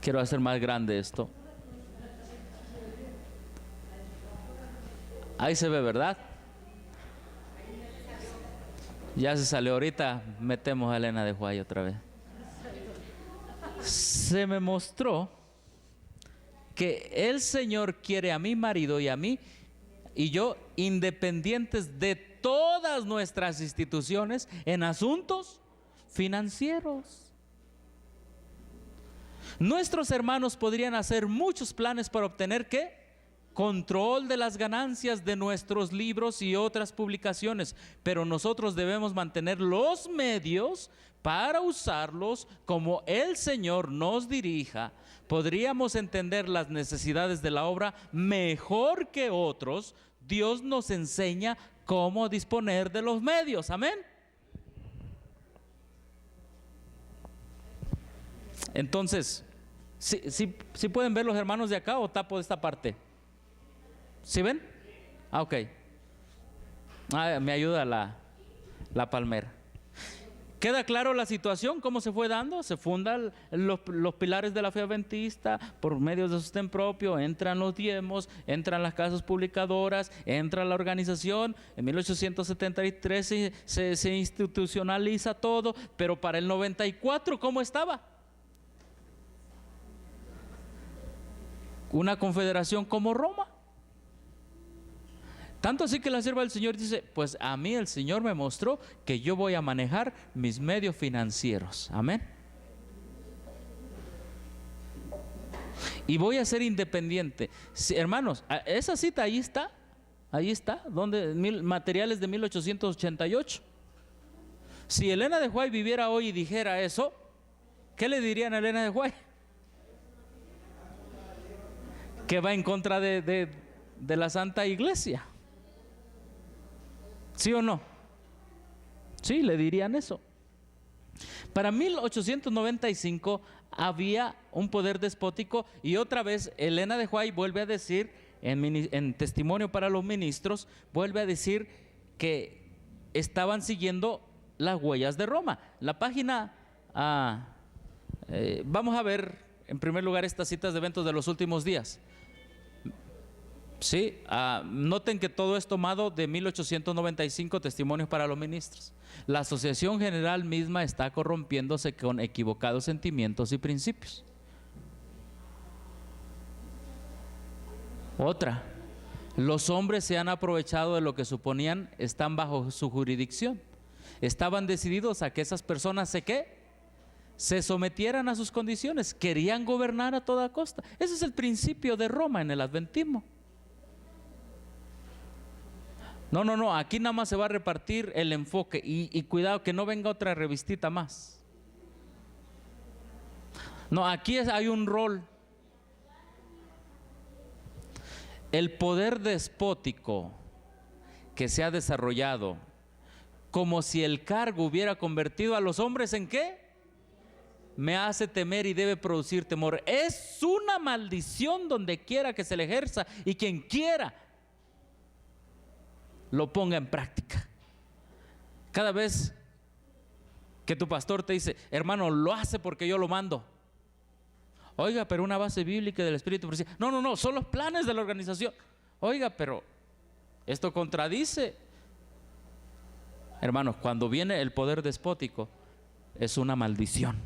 Quiero hacer más grande esto. Ahí se ve, ¿verdad? Ya se salió, ahorita metemos a Elena de White otra vez. Se me mostró que el Señor quiere a mi marido y a mí y yo independientes de todas nuestras instituciones en asuntos financieros. Nuestros hermanos podrían hacer muchos planes para obtener ¿qué? Control de las ganancias de nuestros libros y otras publicaciones, pero nosotros debemos mantener los medios para usarlos como el Señor nos dirija. Podríamos entender las necesidades de la obra mejor que otros. Dios nos enseña cómo disponer de los medios. Amén. Entonces, ¿sí pueden ver los hermanos de acá o tapo de esta parte? ¿Sí ven? Ok. Me ayuda la palmera. ¿Queda claro la situación? ¿Cómo se fue dando? Se fundan los pilares de la fe adventista por medio de sostén propio. Entran los diezmos, entran las casas publicadoras, entra la organización. En 1873 se institucionaliza todo. Pero para el 94, ¿cómo estaba? una confederación como Roma. Tanto así que la sierva del Señor dice, pues a mí el Señor me mostró que yo voy a manejar mis medios financieros. Amén. Y voy a ser independiente. Sí, hermanos, esa cita ahí está, donde materiales de 1888. Si Elena de White viviera hoy y dijera eso, ¿qué le dirían a Elena de White? Que va en contra de la Santa Iglesia. ¿Sí o no? Sí, le dirían eso. Para 1895 había un poder despótico, y otra vez Elena de White vuelve a decir en Testimonio para los Ministros, vuelve a decir que estaban siguiendo las huellas de Roma. La página, vamos a ver en primer lugar estas citas de eventos de los últimos días. Sí, noten que todo es tomado de 1895, Testimonios para los Ministros. La Asociación General misma está corrompiéndose con equivocados sentimientos y principios. Otra, los hombres se han aprovechado de lo que suponían están bajo su jurisdicción. Estaban decididos a que esas personas se sometieran a sus condiciones, querían gobernar a toda costa. Ese es el principio de Roma en el adventismo. No, aquí nada más se va a repartir el enfoque, y cuidado que no venga otra revistita más. No, aquí hay un rol. El poder despótico que se ha desarrollado, como si el cargo hubiera convertido a los hombres en ¿qué? Me hace temer y debe producir temor. Es una maldición donde quiera que se le ejerza, y quien quiera lo ponga en práctica. Cada vez que tu pastor te dice, hermano, lo hace porque yo lo mando. Oiga, pero una base bíblica del Espíritu. No, son los planes de la organización. Oiga, pero esto contradice. Hermanos, cuando viene el poder despótico, es una maldición.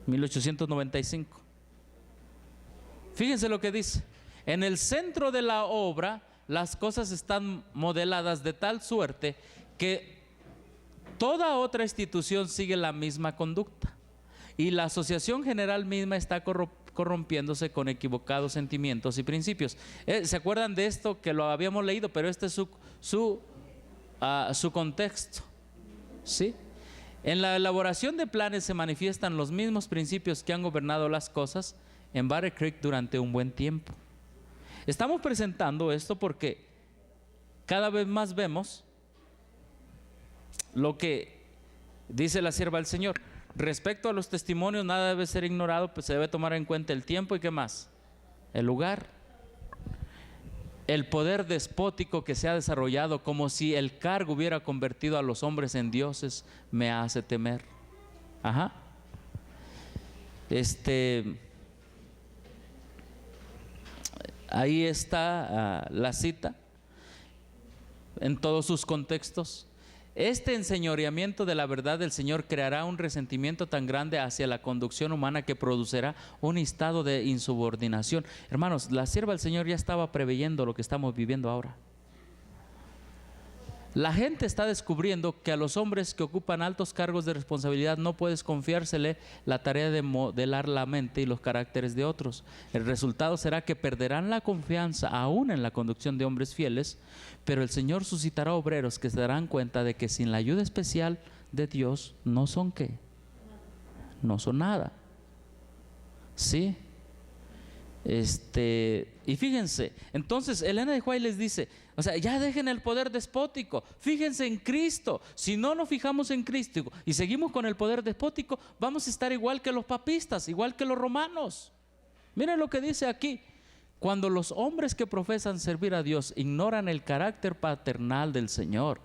1895. Fíjense lo que dice. En el centro de la obra, las cosas están modeladas de tal suerte que toda otra institución sigue la misma conducta, y la Asociación General misma está corrompiéndose con equivocados sentimientos y principios. ¿Se acuerdan de esto que lo habíamos leído? Pero este es su contexto. ¿Sí? En la elaboración de planes se manifiestan los mismos principios que han gobernado las cosas en Battle Creek durante un buen tiempo. Estamos presentando esto porque cada vez más vemos lo que dice la sierva del Señor. Respecto a los testimonios, nada debe ser ignorado, pues se debe tomar en cuenta el tiempo y ¿qué más? El lugar. El poder despótico que se ha desarrollado, como si el cargo hubiera convertido a los hombres en dioses, me hace temer. Ajá. Ahí está la cita en todos sus contextos. Este enseñoreamiento de la verdad del Señor creará un resentimiento tan grande hacia la conducción humana que producirá un estado de insubordinación. Hermanos, la sierva del Señor ya estaba preveyendo lo que estamos viviendo ahora. La gente está descubriendo que a los hombres que ocupan altos cargos de responsabilidad no puedes confiársele la tarea de modelar la mente y los caracteres de otros. El resultado será que perderán la confianza aún en la conducción de hombres fieles, pero el Señor suscitará obreros que se darán cuenta de que sin la ayuda especial de Dios no son ¿qué? No son nada. ¿Sí? Y fíjense, entonces Elena de White les dice, o sea, ya dejen el poder despótico, fíjense en Cristo. Si no nos fijamos en Cristo y seguimos con el poder despótico, vamos a estar igual que los papistas, igual que los romanos. Miren lo que dice aquí: cuando los hombres que profesan servir a Dios ignoran el carácter paternal del Señor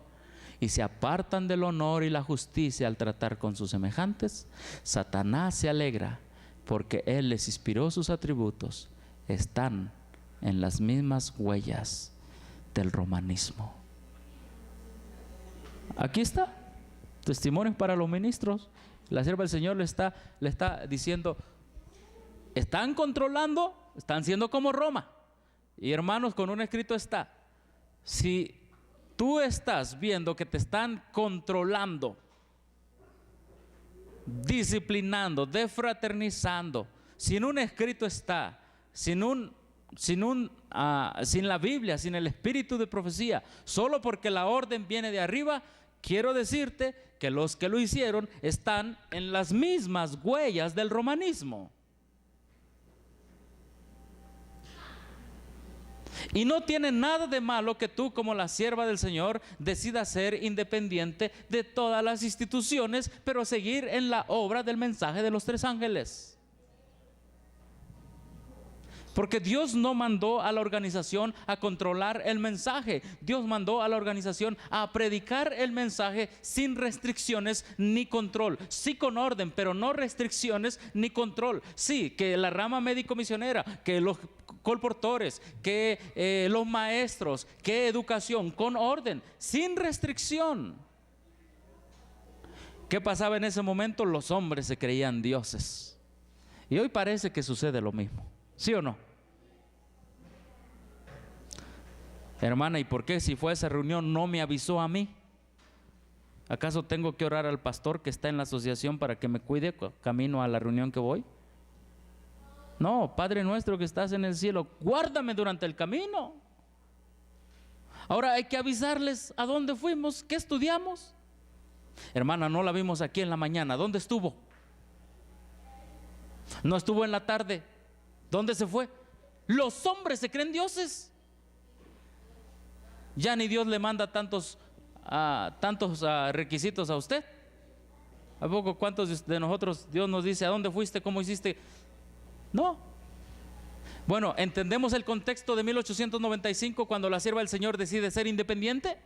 y se apartan del honor y la justicia al tratar con sus semejantes, Satanás se alegra porque Él les inspiró sus atributos. Están en las mismas huellas del romanismo. Aquí está, testimonios para los ministros. La sierva del Señor le está diciendo, están controlando están siendo como Roma. Y hermanos, con un escrito está: si tú estás viendo que te están controlando, disciplinando, defraternizando, sin un escrito está, sin la Biblia, sin el espíritu de profecía, solo porque la orden viene de arriba, quiero decirte que los que lo hicieron están en las mismas huellas del romanismo. Y no tiene nada de malo que tú, como la sierva del Señor, decidas ser independiente de todas las instituciones, pero seguir en la obra del mensaje de los tres ángeles. Porque Dios no mandó a la organización a controlar el mensaje. Dios mandó a la organización a predicar el mensaje sin restricciones ni control. Sí, con orden, pero no restricciones ni control. Sí, que la rama médico-misionera, que los colportores, que los maestros, que educación, con orden, sin restricción. ¿Qué pasaba en ese momento? Los hombres se creían dioses. Y hoy parece que sucede lo mismo. ¿Sí o no? Hermana, ¿y por qué si fue a esa reunión no me avisó a mí? ¿Acaso tengo que orar al pastor que está en la asociación para que me cuide camino a la reunión que voy? No, Padre nuestro que estás en el cielo, guárdame durante el camino. Ahora hay que avisarles a dónde fuimos, qué estudiamos. Hermana, no la vimos aquí en la mañana, ¿dónde estuvo? No estuvo en la tarde, ¿dónde se fue? Los hombres se creen dioses. Ya ni Dios le manda tantos requisitos a usted. ¿A poco cuántos de nosotros Dios nos dice a dónde fuiste, cómo hiciste? No. Bueno, ¿entendemos el contexto de 1895 cuando la sierva del Señor decide ser independiente?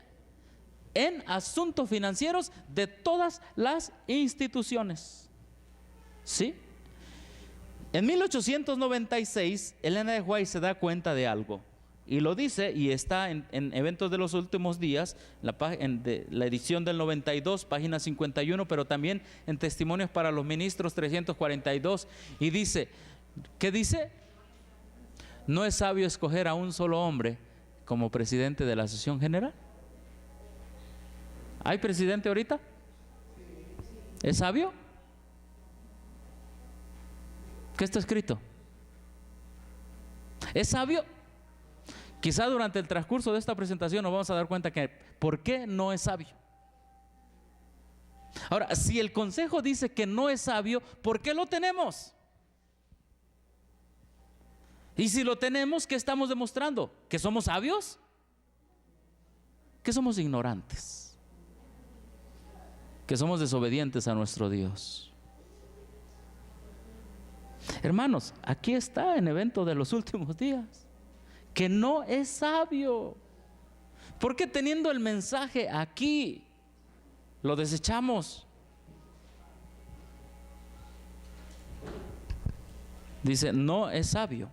En asuntos financieros de todas las instituciones. ¿Sí? En 1896, Elena de White se da cuenta de algo. Y lo dice, y está en Eventos de los Últimos Días, la edición del 92, página 51, pero también en Testimonios para los Ministros 342. Y dice, ¿qué dice? No es sabio escoger a un solo hombre como presidente de la Asociación General. ¿Hay presidente ahorita? ¿Es sabio? ¿Qué está escrito? ¿Es sabio? Quizá durante el transcurso de esta presentación nos vamos a dar cuenta que ¿por qué no es sabio? Ahora, si el consejo dice que no es sabio, ¿por qué lo tenemos? Y si lo tenemos, ¿qué estamos demostrando? ¿Que somos sabios? ¿Que somos ignorantes? ¿Que somos desobedientes a nuestro Dios? Hermanos, aquí está en Evento de los Últimos Días que no es sabio. Porque teniendo el mensaje aquí, lo desechamos. Dice, no es sabio.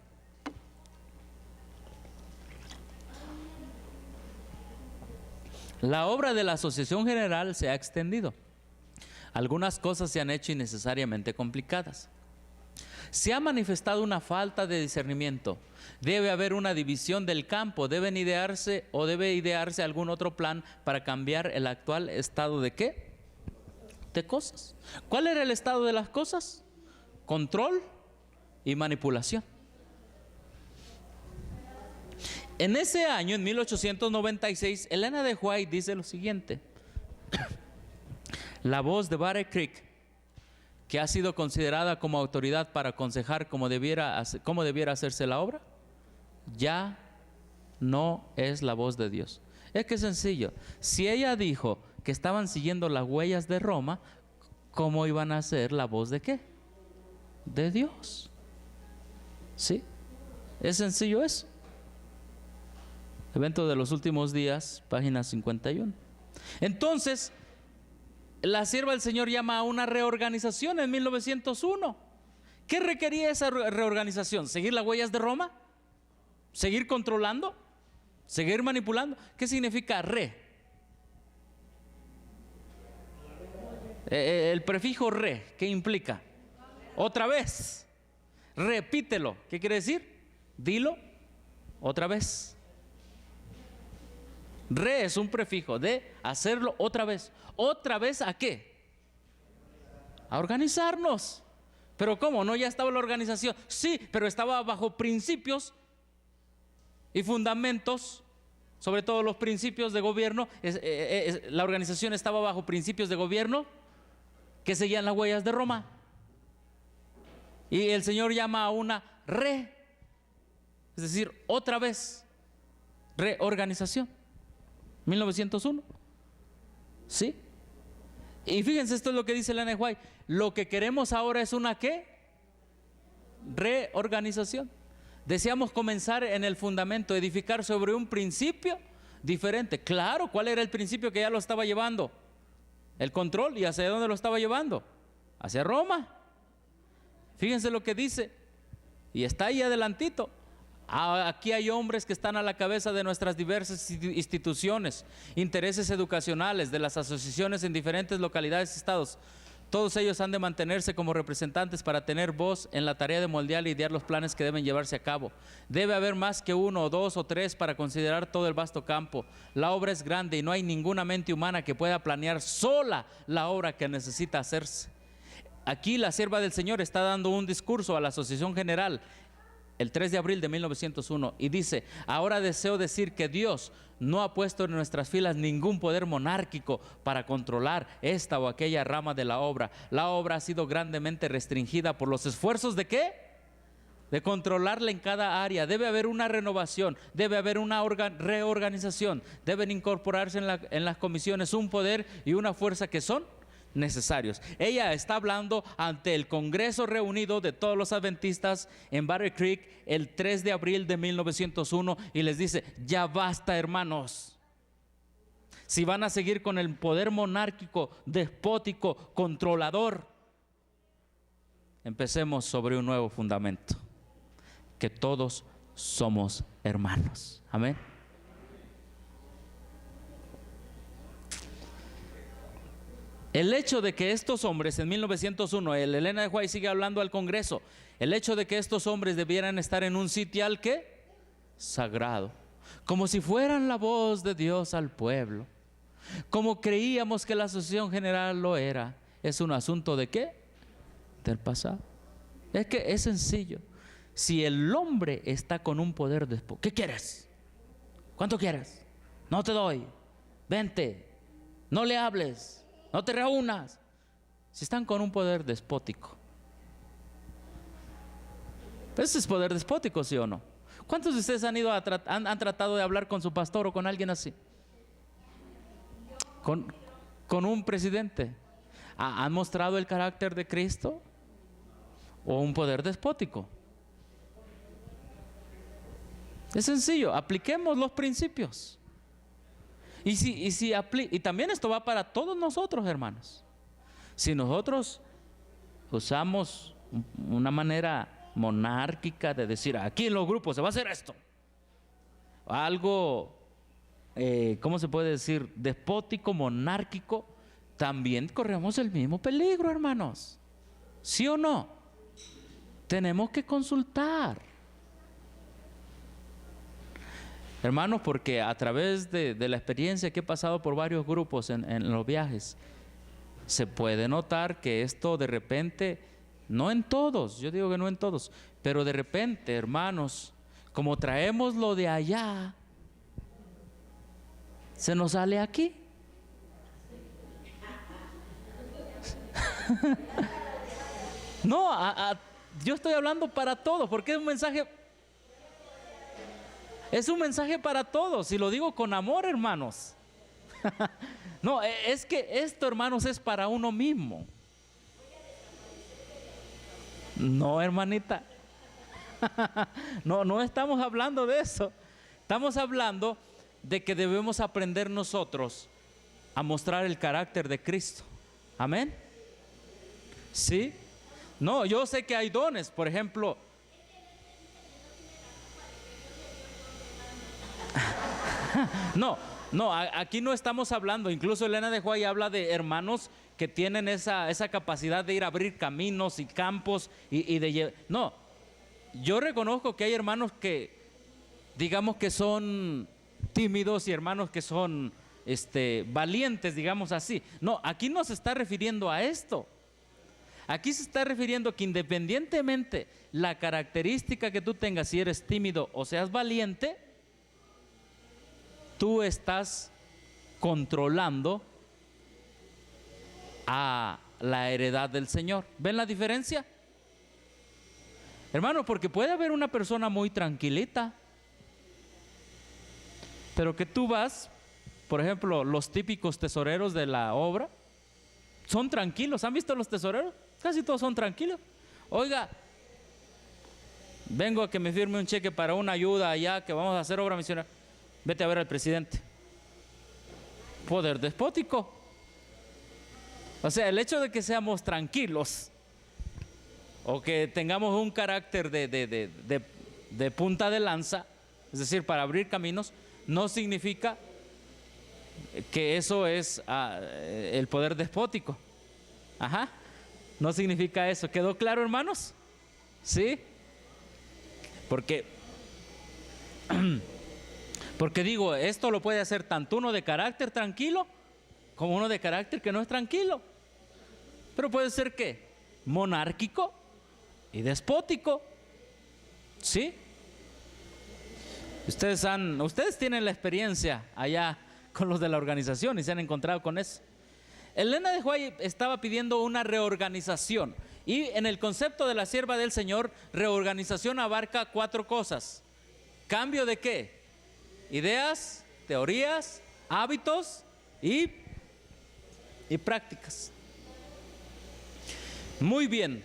La obra de la Asociación General se ha extendido. Algunas cosas se han hecho innecesariamente complicadas. Se ha manifestado una falta de discernimiento. Debe haber una división del campo. Debe idearse algún otro plan para cambiar el actual estado de ¿qué? De cosas. ¿Cuál era el estado de las cosas? Control y manipulación. En ese año, en 1896, Elena de White dice lo siguiente: la voz de Barry Crick, que ha sido considerada como autoridad para aconsejar cómo debiera hacerse la obra, ya no es la voz de Dios. Es que es sencillo. Si ella dijo que estaban siguiendo las huellas de Roma, ¿cómo iban a ser la voz de qué? De Dios. ¿Sí? Es sencillo eso. Evento de los Últimos Días, página 51. Entonces, la sierva del Señor llama a una reorganización en 1901. ¿Qué requería esa reorganización? ¿Seguir las huellas de Roma? ¿Seguir controlando? ¿Seguir manipulando? ¿Qué significa re? El prefijo re, ¿qué implica? Otra vez. Repítelo. ¿Qué quiere decir? Dilo otra vez. Re es un prefijo de hacerlo otra vez. ¿Otra vez a qué? A organizarnos. ¿Pero cómo? ¿No ya estaba la organización? Sí, pero estaba bajo principios y fundamentos, sobre todo los principios de gobierno. La organización estaba bajo principios de gobierno que seguían las huellas de Roma. Y el Señor llama a una es decir, otra vez, reorganización. 1901. ¿Sí? Y fíjense, esto es lo que dice Elena White. Lo que queremos ahora es una ¿qué? Reorganización. Deseamos comenzar en el fundamento, edificar sobre un principio diferente. Claro, ¿cuál era el principio que ya lo estaba llevando? El control. ¿Y hacia dónde lo estaba llevando? Hacia Roma. Fíjense lo que dice. Y está ahí adelantito. Aquí hay hombres que están a la cabeza de nuestras diversas instituciones, intereses educacionales, de las asociaciones en diferentes localidades y estados. Todos ellos han de mantenerse como representantes para tener voz en la tarea de moldear y idear los planes que deben llevarse a cabo. Debe haber más que uno o dos o tres para considerar todo el vasto campo. La obra es grande y no hay ninguna mente humana que pueda planear sola la obra que necesita hacerse. Aquí la sierva del Señor está dando un discurso a la Asociación General el 3 de abril de 1901 y dice: ahora deseo decir que Dios no ha puesto en nuestras filas ningún poder monárquico para controlar esta o aquella rama de la obra. La obra ha sido grandemente restringida por los esfuerzos ¿de qué? De controlarla en cada área. Debe haber una renovación, debe haber una reorganización, deben incorporarse en las comisiones un poder y una fuerza que son necesarios. Ella está hablando ante el Congreso reunido de todos los adventistas en Battle Creek el 3 de abril de 1901 y les dice: ya basta, hermanos. Si van a seguir con el poder monárquico, despótico, controlador, empecemos sobre un nuevo fundamento, que todos somos hermanos. Amén. El hecho de que estos hombres en 1901, Elena de White sigue hablando al Congreso, el hecho de que estos hombres debieran estar en un sitial ¿qué? Sagrado, como si fueran la voz de Dios al pueblo, como creíamos que la Asociación General lo era, es un asunto ¿de qué? Del pasado. Es que es sencillo. Si el hombre está con un poder despótico, ¿qué quieres? ¿Cuánto quieres? No te doy. Vente. No le hables. No te reúnas. Si están con un poder despótico. ¿Ese es poder despótico, sí o no? ¿Cuántos de ustedes han tratado de hablar con su pastor o con alguien así? Con un presidente. ¿Han mostrado el carácter de Cristo o un poder despótico? Es sencillo, apliquemos los principios. Y también esto va para todos nosotros, hermanos. Si nosotros usamos una manera monárquica de decir: aquí en los grupos se va a hacer esto, algo, ¿cómo se puede decir? Despótico, monárquico, también corremos el mismo peligro, hermanos. ¿Sí o no? Tenemos que consultar. Hermanos, porque a través de la experiencia que he pasado por varios grupos en los viajes, se puede notar que esto de repente, no en todos, yo digo que no en todos, pero de repente, hermanos, como traemos lo de allá, se nos sale aquí. No, yo estoy hablando para todos, porque es un mensaje. Es un mensaje para todos, y lo digo con amor, hermanos. No, es que esto, hermanos, es para uno mismo. No, hermanita. No estamos hablando de eso. Estamos hablando de que debemos aprender nosotros a mostrar el carácter de Cristo. Amén. ¿Sí? No, yo sé que hay dones, por ejemplo. No, aquí no estamos hablando, incluso Elena de White habla de hermanos que tienen esa capacidad de ir a abrir caminos y campos no, yo reconozco que hay hermanos que, digamos que son tímidos y hermanos que son valientes, digamos así. No, aquí no se está refiriendo a esto. Aquí se está refiriendo que independientemente la característica que tú tengas, si eres tímido o seas valiente, tú estás controlando a la heredad del Señor. ¿Ven la diferencia? Hermano, porque puede haber una persona muy tranquilita, pero que tú vas, por ejemplo, los típicos tesoreros de la obra, son tranquilos. ¿Han visto los tesoreros? Casi todos son tranquilos. Oiga, vengo a que me firme un cheque para una ayuda allá, que vamos a hacer obra misionera. Vete a ver al presidente. Poder despótico. O sea, el hecho de que seamos tranquilos o que tengamos un carácter de punta de lanza, es decir, para abrir caminos, no significa que eso es el poder despótico. Ajá. No significa eso. ¿Quedó claro, hermanos? ¿Sí? Porque digo, esto lo puede hacer tanto uno de carácter tranquilo como uno de carácter que no es tranquilo. Pero puede ser ¿qué? Monárquico y despótico. ¿Sí? Ustedes tienen la experiencia allá con los de la organización y se han encontrado con eso. Elena de White estaba pidiendo una reorganización, y en el concepto de la sierva del Señor, reorganización abarca 4 cosas. ¿Cambio de qué? Ideas, teorías, hábitos y prácticas. Muy bien.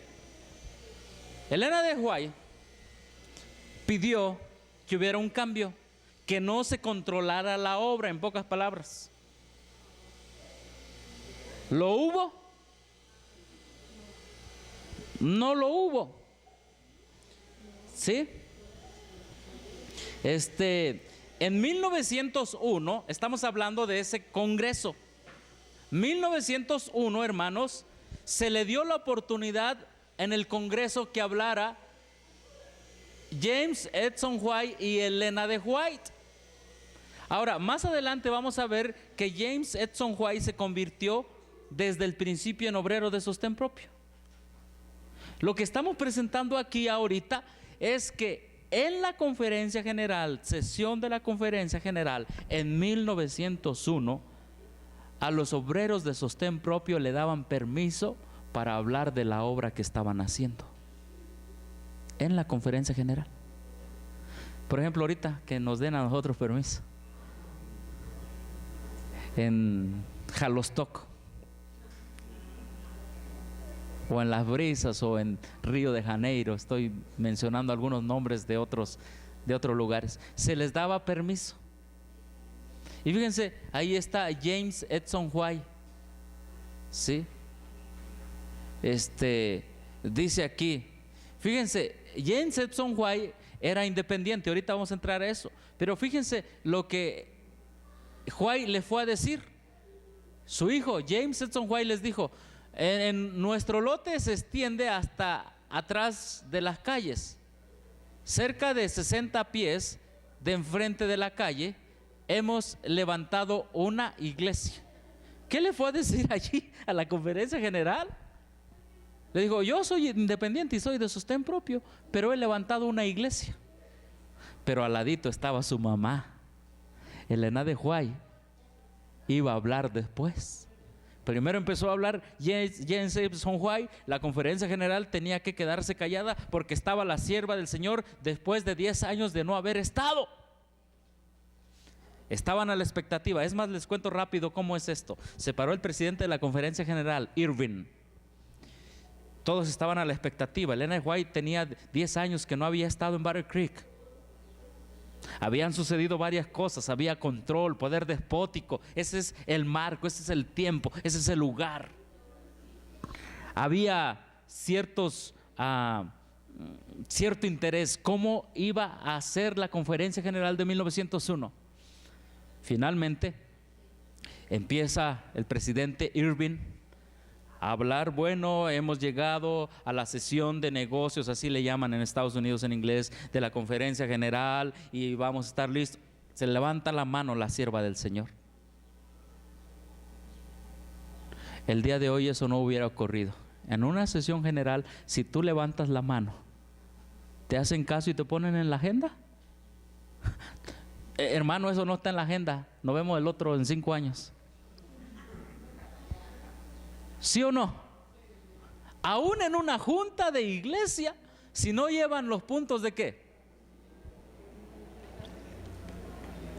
Elena de White pidió que hubiera un cambio, que no se controlara la obra, en pocas palabras. ¿Lo hubo? No lo hubo. ¿Sí? En 1901, estamos hablando de ese congreso. 1901, hermanos, se le dio la oportunidad en el congreso que hablara James Edson White y Elena de White. Ahora, más adelante vamos a ver que James Edson White se convirtió desde el principio en obrero de sostén propio. Lo que estamos presentando aquí ahorita es que en la conferencia general, sesión de la conferencia general en 1901, a los obreros de sostén propio le daban permiso para hablar de la obra que estaban haciendo en la conferencia general. Por ejemplo, ahorita que nos den a nosotros permiso en Jalostoc o en Las Brisas o en Río de Janeiro, estoy mencionando algunos nombres de otros lugares, se les daba permiso. Y fíjense, ahí está James Edson White. ¿Sí? Dice aquí, fíjense, James Edson White era independiente, ahorita vamos a entrar a eso, pero fíjense lo que White le fue a decir. Su hijo James Edson White les dijo: en nuestro lote se extiende hasta atrás de las calles, cerca de 60 pies de enfrente de la calle hemos levantado una iglesia. ¿Qué le fue a decir allí a la conferencia general? Le dijo: yo soy independiente y soy de sostén propio, pero he levantado una iglesia. Pero al ladito estaba su mamá. Elena de White iba a hablar después. Primero empezó a hablar James Edson White. La conferencia general tenía que quedarse callada porque estaba la sierva del Señor después de 10 años de no haber estado. Estaban a la expectativa. Es más, les cuento rápido cómo es esto. Se paró el presidente de la conferencia general, Irving. Todos estaban a la expectativa. Elena White tenía 10 años que no había estado en Battle Creek. Habían sucedido varias cosas, había control, poder despótico. Ese es el marco, ese es el tiempo, ese es el lugar. Había cierto interés. ¿Cómo iba a ser la conferencia general de 1901? Finalmente empieza el presidente Irving a hablar, bueno, hemos llegado a la sesión de negocios, así le llaman en Estados Unidos en inglés, de la conferencia general, y vamos a estar listos. Se levanta la mano la sierva del Señor. El día de hoy eso no hubiera ocurrido. En una sesión general, si tú levantas la mano, ¿te hacen caso y te ponen en la agenda? Hermano, eso no está en la agenda. Nos vemos el otro en 5 años. ¿Sí o no? Aún en una junta de iglesia, si no llevan los puntos de qué,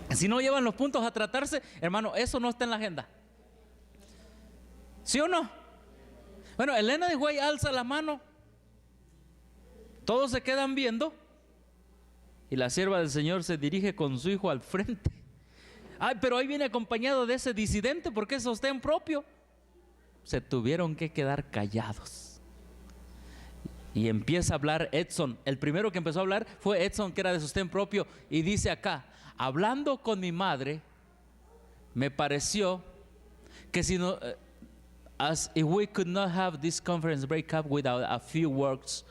si no llevan los puntos a tratarse, hermano, eso no está en la agenda. ¿Sí o no? Bueno, Elena de White alza la mano, todos se quedan viendo y la sierva del Señor se dirige con su hijo al frente. Ay, pero ahí viene acompañado de ese disidente porque es sostén propio. Se tuvieron que quedar callados. Y empieza a hablar Edson. El primero que empezó a hablar fue Edson, que era de sostén propio, y dice acá: hablando con mi madre, me pareció que si no, as if we could not have this conference break up without a few words,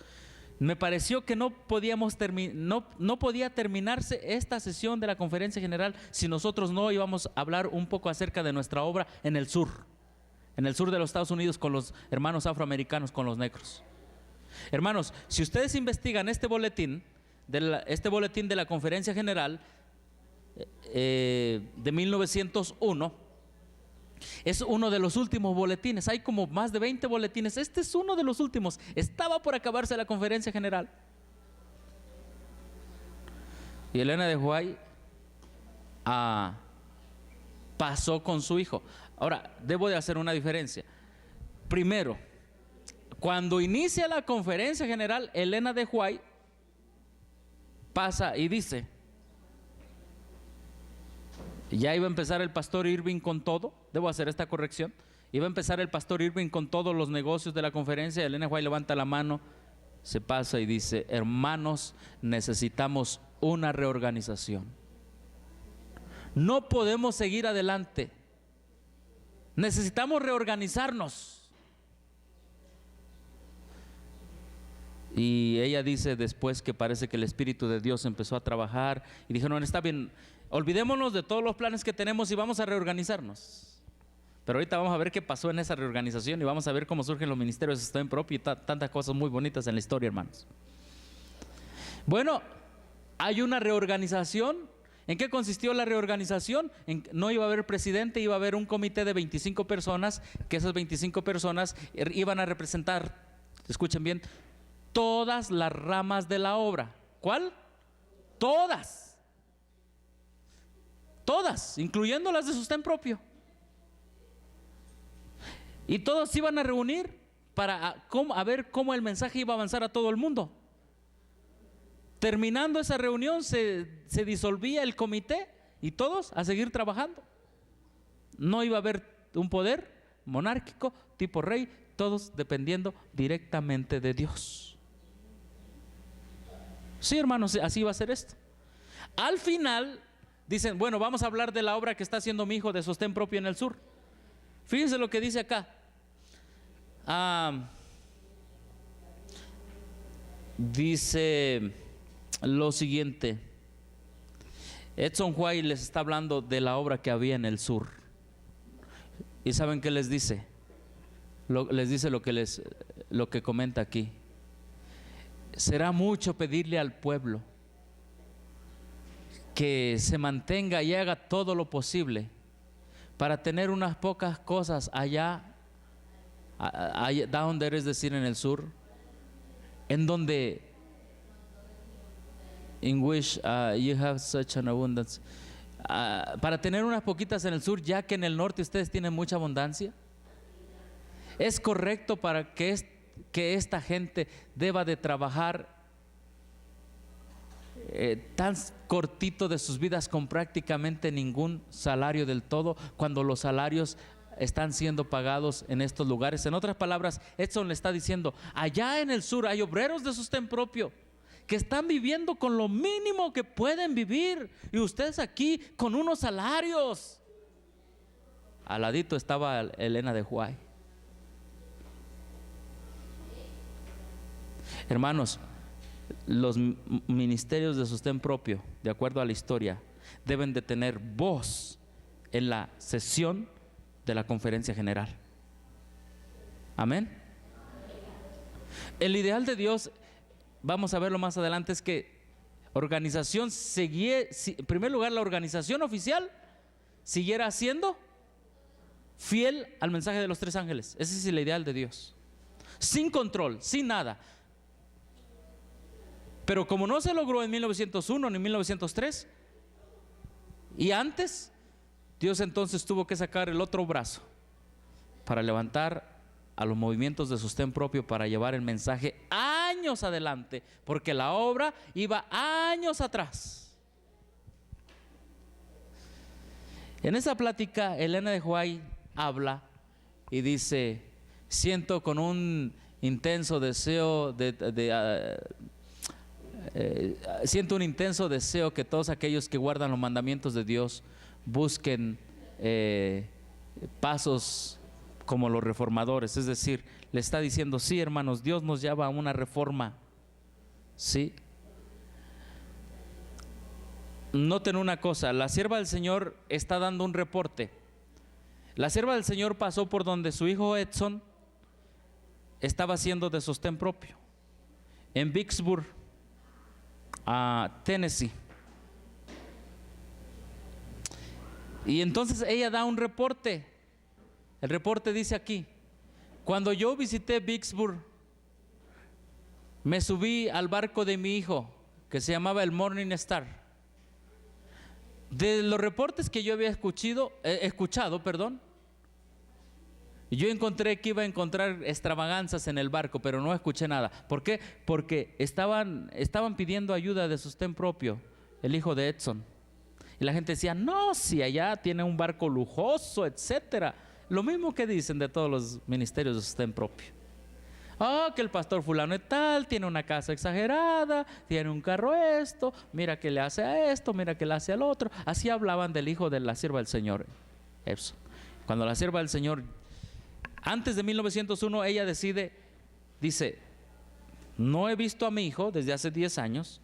me pareció que no podía terminarse esta sesión de la conferencia general si nosotros no íbamos a hablar un poco acerca de nuestra obra en el sur de los Estados Unidos, con los hermanos afroamericanos, con los negros. Hermanos, si ustedes investigan este boletín de la conferencia general de 1901, es uno de los últimos boletines. Hay como más de 20 boletines. Este es uno de los últimos. Estaba por acabarse la conferencia general. Y Elena de White pasó con su hijo. Ahora, debo de hacer una diferencia. Primero, cuando inicia la conferencia general, Elena de White pasa y dice: ya iba a empezar el pastor Irving con todo. Debo hacer esta corrección. Iba a empezar el pastor Irving con todos los negocios de la conferencia. Elena White levanta la mano, se pasa y dice: hermanos, necesitamos una reorganización. No podemos seguir adelante. Necesitamos reorganizarnos. Y ella dice después que parece que el Espíritu de Dios empezó a trabajar y dijeron: está bien, olvidémonos de todos los planes que tenemos y vamos a reorganizarnos. Pero ahorita vamos a ver qué pasó en esa reorganización y vamos a ver cómo surgen los ministerios de sostén propio y tantas cosas muy bonitas en la historia, hermanos. Bueno, hay una reorganización. ¿En qué consistió la reorganización? No iba a haber presidente, iba a haber un comité de 25 personas, que esas 25 personas iban a representar, escuchen bien, todas las ramas de la obra. ¿Cuál? Todas. Todas, incluyendo las de sostén propio. Y todos se iban a reunir para ver cómo el mensaje iba a avanzar a todo el mundo. Terminando esa reunión se disolvía el comité y todos a seguir trabajando. No iba a haber un poder monárquico tipo rey, todos dependiendo directamente de Dios. Sí, hermanos, así va a ser esto. Al final dicen: bueno, vamos a hablar de la obra que está haciendo mi hijo de sostén propio en el sur. Fíjense lo que dice acá. Dice lo siguiente: Edson White les está hablando de la obra que había en el sur. ¿Y saben qué les dice? Les dice lo que comenta aquí. Será mucho pedirle al pueblo que se mantenga y haga todo lo posible para tener unas pocas cosas allá down there, es decir, en el sur, en donde in which you have such an abundance, para tener unas poquitas en el sur, ya que en el norte ustedes tienen mucha abundancia. Es correcto para que esta gente deba de trabajar tan cortito de sus vidas, con prácticamente ningún salario del todo, cuando los salarios están siendo pagados en estos lugares. En otras palabras, Edson le está diciendo: allá en el sur hay obreros de sostén propio que están viviendo con lo mínimo que pueden vivir, y ustedes aquí con unos salarios. Al ladito estaba Elena de White. Hermanos, los ministerios de sostén propio, de acuerdo a la historia, deben de tener voz en la sesión de la conferencia general. Amén. El ideal de Dios, vamos a verlo más adelante, es que organización en primer lugar, la organización oficial siguiera siendo fiel al mensaje de los tres ángeles. Ese es el ideal de Dios, sin control, sin nada. Pero como no se logró en 1901 ni 1903 y antes, Dios entonces tuvo que sacar el otro brazo para levantar a los movimientos de sostén propio, para llevar el mensaje años adelante, porque la obra iba años atrás. En esa plática, Elena de White habla y dice: siento con un intenso deseo siento un intenso deseo que todos aquellos que guardan los mandamientos de Dios busquen pasos como los reformadores. Es decir, le está diciendo: sí, hermanos, Dios nos llama a una reforma. Sí. Noten una cosa, la sierva del Señor está dando un reporte. La sierva del Señor pasó por donde su hijo Edson estaba haciendo de sostén propio, en Vicksburg, Tennessee. Y entonces ella da un reporte. El reporte dice aquí: cuando yo visité Vicksburg, me subí al barco de mi hijo, que se llamaba el Morning Star. De los reportes que yo había escuchado, yo encontré que iba a encontrar extravaganzas en el barco, pero no escuché nada. ¿Por qué? Porque estaban pidiendo ayuda de sostén propio, el hijo de Edson. Y la gente decía: no, si allá tiene un barco lujoso, etcétera. Lo mismo que dicen de todos los ministerios de sostén propio. Que el pastor fulano y tal tiene una casa exagerada, tiene un carro esto, mira que le hace a esto, mira que le hace al otro. Así hablaban del hijo de la sierva del Señor, Edson. Cuando la sierva del Señor, antes de 1901, ella dice: no he visto a mi hijo desde hace 10 años.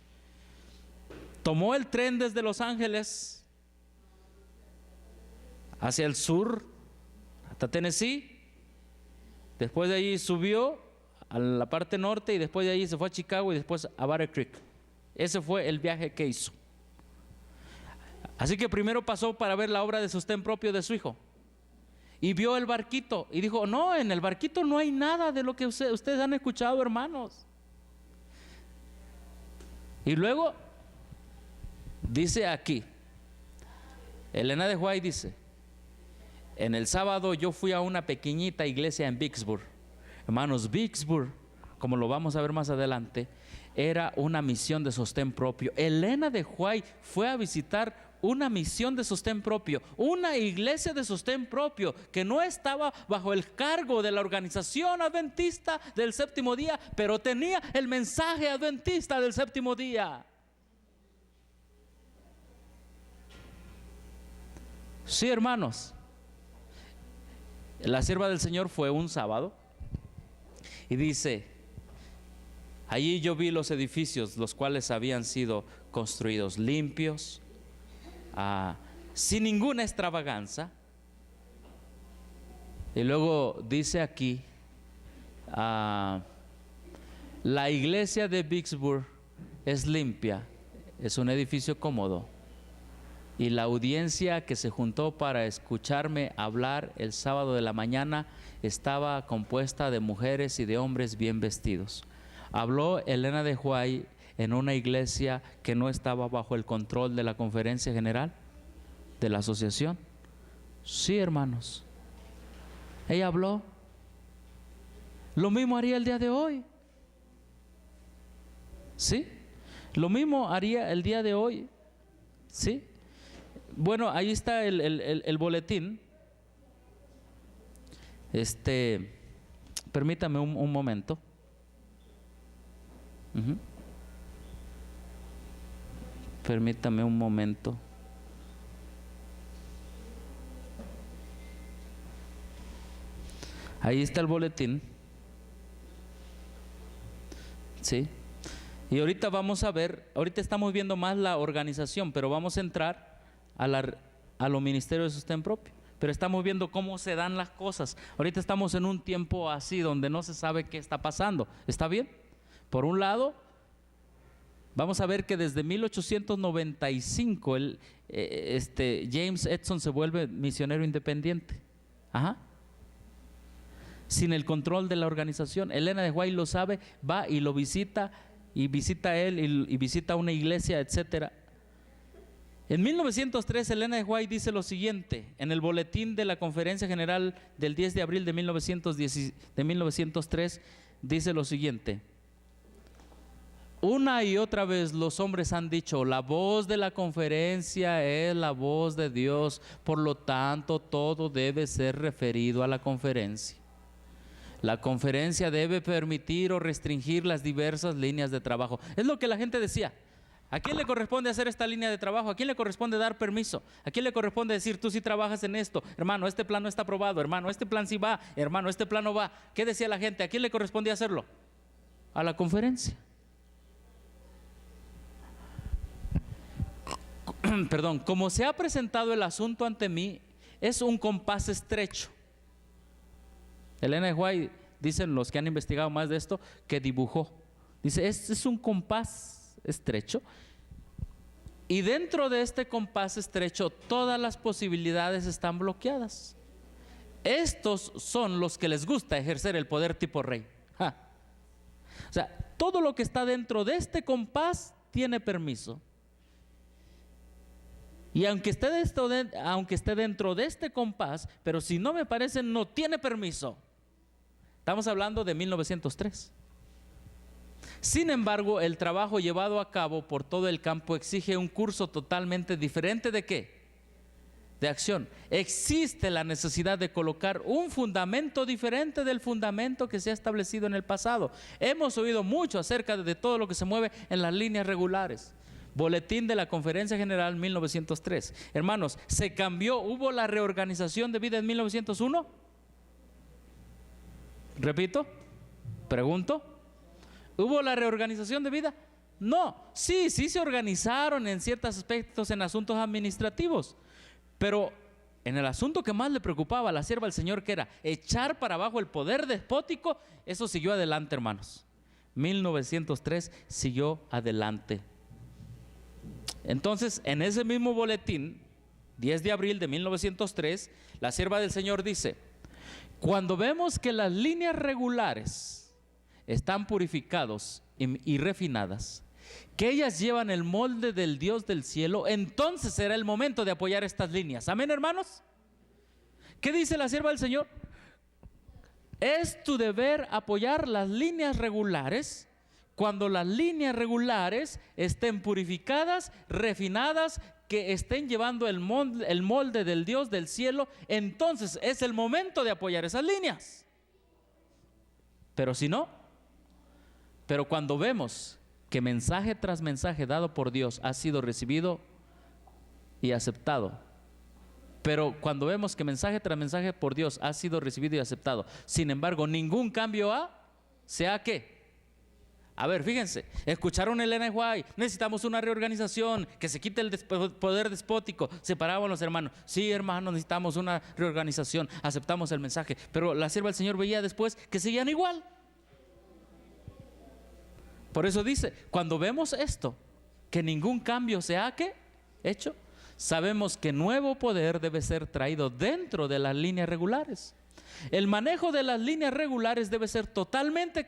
Tomó el tren desde Los Ángeles hacia el sur, hasta Tennessee. Después de allí subió a la parte norte y después de allí se fue a Chicago y después a Battle Creek. Ese fue el viaje que hizo. Así que primero pasó para ver la obra de sostén propio de su hijo. Y vio el barquito y dijo: no, en el barquito no hay nada de lo que ustedes han escuchado, hermanos. Y luego dice aquí, Elena de White dice: en el sábado yo fui a una pequeñita iglesia en Vicksburg. Hermanos, Vicksburg, como lo vamos a ver más adelante, era una misión de sostén propio. Elena de White fue a visitar una misión de sostén propio, una iglesia de sostén propio que no estaba bajo el cargo de la organización adventista del séptimo día, pero tenía el mensaje adventista del séptimo día. Sí, hermanos. La sierva del Señor fue un sábado y dice: allí yo vi los edificios, los cuales habían sido construidos limpios, sin ninguna extravaganza. Y luego dice aquí: la iglesia de Vicksburg es limpia, es un edificio cómodo. Y la audiencia que se juntó para escucharme hablar el sábado de la mañana estaba compuesta de mujeres y de hombres bien vestidos. Habló Elena de White en una iglesia que no estaba bajo el control de la conferencia general de la asociación. Sí, hermanos, ella habló. Lo mismo haría el día de hoy. Sí, lo mismo haría el día de hoy. Sí. Bueno, ahí está el boletín. Permítame un momento. Permítame un momento. Ahí está el boletín. ¿sí? Y ahorita vamos a ver, ahorita estamos viendo más la organización, pero vamos a entrar a los ministerios de sostén propio. Pero estamos viendo cómo se dan las cosas. Ahorita estamos en un tiempo así donde no se sabe qué está pasando. ¿Está bien? Por un lado, vamos a ver que desde 1895 James Edison se vuelve misionero independiente. Ajá. Sin el control de la organización. Elena de White lo sabe, va y lo visita, y visita a él y visita una iglesia, etcétera. En 1903 Elena de White dice lo siguiente en el boletín de la Conferencia General del 10 de abril de 1903, dice lo siguiente: una y otra vez los hombres han dicho, la voz de la conferencia es la voz de Dios, por lo tanto todo debe ser referido a la conferencia. La conferencia debe permitir o restringir las diversas líneas de trabajo. Es lo que la gente decía. ¿A quién le corresponde hacer esta línea de trabajo? ¿A quién le corresponde dar permiso? ¿A quién le corresponde decir, tú sí trabajas en esto? Hermano, este plan no está aprobado. Hermano, este plan sí va. Hermano, este plan no va. ¿Qué decía la gente? ¿A quién le corresponde hacerlo? A la conferencia. Perdón, como se ha presentado el asunto ante mí, es un compás estrecho. Elena de White, dicen los que han investigado más de esto, que dibujó. Dice, este es un compás estrecho, y dentro de este compás estrecho todas las posibilidades están bloqueadas. Estos son los que les gusta ejercer el poder tipo rey. ¡Ja! O sea, todo lo que está dentro de este compás tiene permiso. Y aunque esté dentro de este compás, pero si no me parece, no tiene permiso. Estamos hablando de 1903. Sin embargo, el trabajo llevado a cabo por todo el campo exige un curso totalmente diferente ¿de qué? De acción. Existe la necesidad de colocar un fundamento diferente del fundamento que se ha establecido en el pasado. Hemos oído mucho acerca de todo lo que se mueve en las líneas regulares. Boletín de la Conferencia General 1903. Hermanos, ¿se cambió? ¿Hubo la reorganización de vida en 1901? Repito, pregunto. ¿Hubo la reorganización de vida? No, sí se organizaron en ciertos aspectos en asuntos administrativos, pero en el asunto que más le preocupaba a la sierva del Señor, que era echar para abajo el poder despótico, eso siguió adelante, hermanos. 1903 siguió adelante. Entonces, en ese mismo boletín, 10 de abril de 1903, la sierva del Señor dice, cuando vemos que las líneas regulares están purificados y refinadas, que ellas llevan el molde del Dios del cielo, entonces será el momento de apoyar estas líneas. ¿Amén, hermanos? ¿Qué dice la sierva del Señor? Es tu deber apoyar las líneas regulares cuando las líneas regulares estén purificadas, refinadas, que estén llevando el molde del Dios del cielo, entonces es el momento de apoyar esas líneas. Pero si no, pero cuando vemos que mensaje tras mensaje dado por Dios ha sido recibido y aceptado, pero cuando vemos que mensaje tras mensaje por Dios ha sido recibido y aceptado, sin embargo ningún cambio ¿sea qué? A ver, fíjense, escucharon a Elena White, necesitamos una reorganización, que se quite el poder despótico, separaban los hermanos. Sí, hermanos, necesitamos una reorganización, aceptamos el mensaje, pero la sierva del Señor veía después que seguían igual. Por eso dice, cuando vemos esto, que ningún cambio se ha hecho, sabemos que nuevo poder debe ser traído dentro de las líneas regulares. El manejo de las líneas regulares debe ser totalmente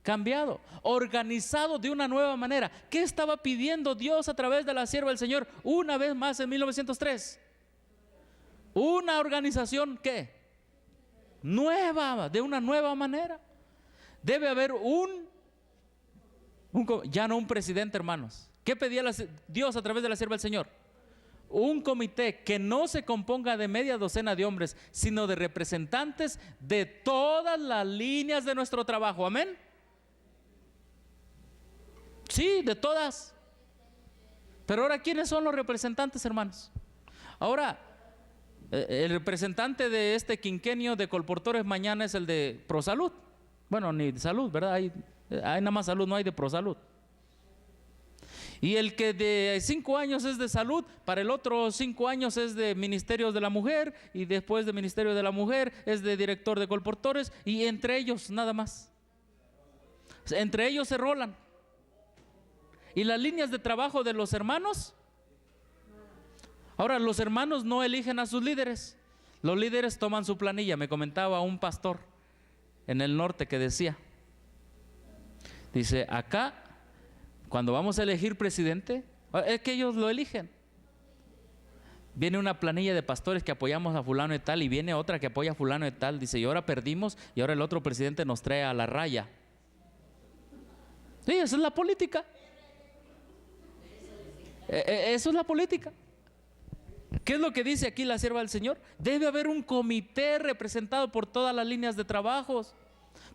cambiado, organizado de una nueva manera. ¿Qué estaba pidiendo Dios a través de la sierva del Señor una vez más en 1903? Una organización nueva, de una nueva manera. Debe haber ya no un presidente, hermanos. ¿Qué pedía Dios a través de la sierva del Señor? Un comité que no se componga de media docena de hombres, sino de representantes de todas las líneas de nuestro trabajo. ¿Amén? Sí, de todas. Pero ahora, ¿quiénes son los representantes, hermanos? Ahora, el representante de este quinquenio de colportores mañana es el de ProSalud. Bueno, ni de salud, ¿verdad? Hay Hay nada más salud, no hay de prosalud. Y el que de 5 años es de salud, para el otro 5 años es de ministerios de la mujer, y después de ministerio de la mujer es de director de colportores, y entre ellos nada más. Entre ellos se rolan. Y las líneas de trabajo de los hermanos. Ahora, los hermanos no eligen a sus líderes. Los líderes toman su planilla. Me comentaba un pastor en el norte que decía, dice, acá cuando vamos a elegir presidente, es que ellos lo eligen. Viene una planilla de pastores que apoyamos a fulano y tal, y viene otra que apoya a fulano y tal. Dice, y ahora perdimos, y ahora el otro presidente nos trae a la raya. Sí, esa es la política. Eso es la política. ¿Qué es lo que dice aquí la sierva del Señor? Debe haber un comité representado por todas las líneas de trabajos,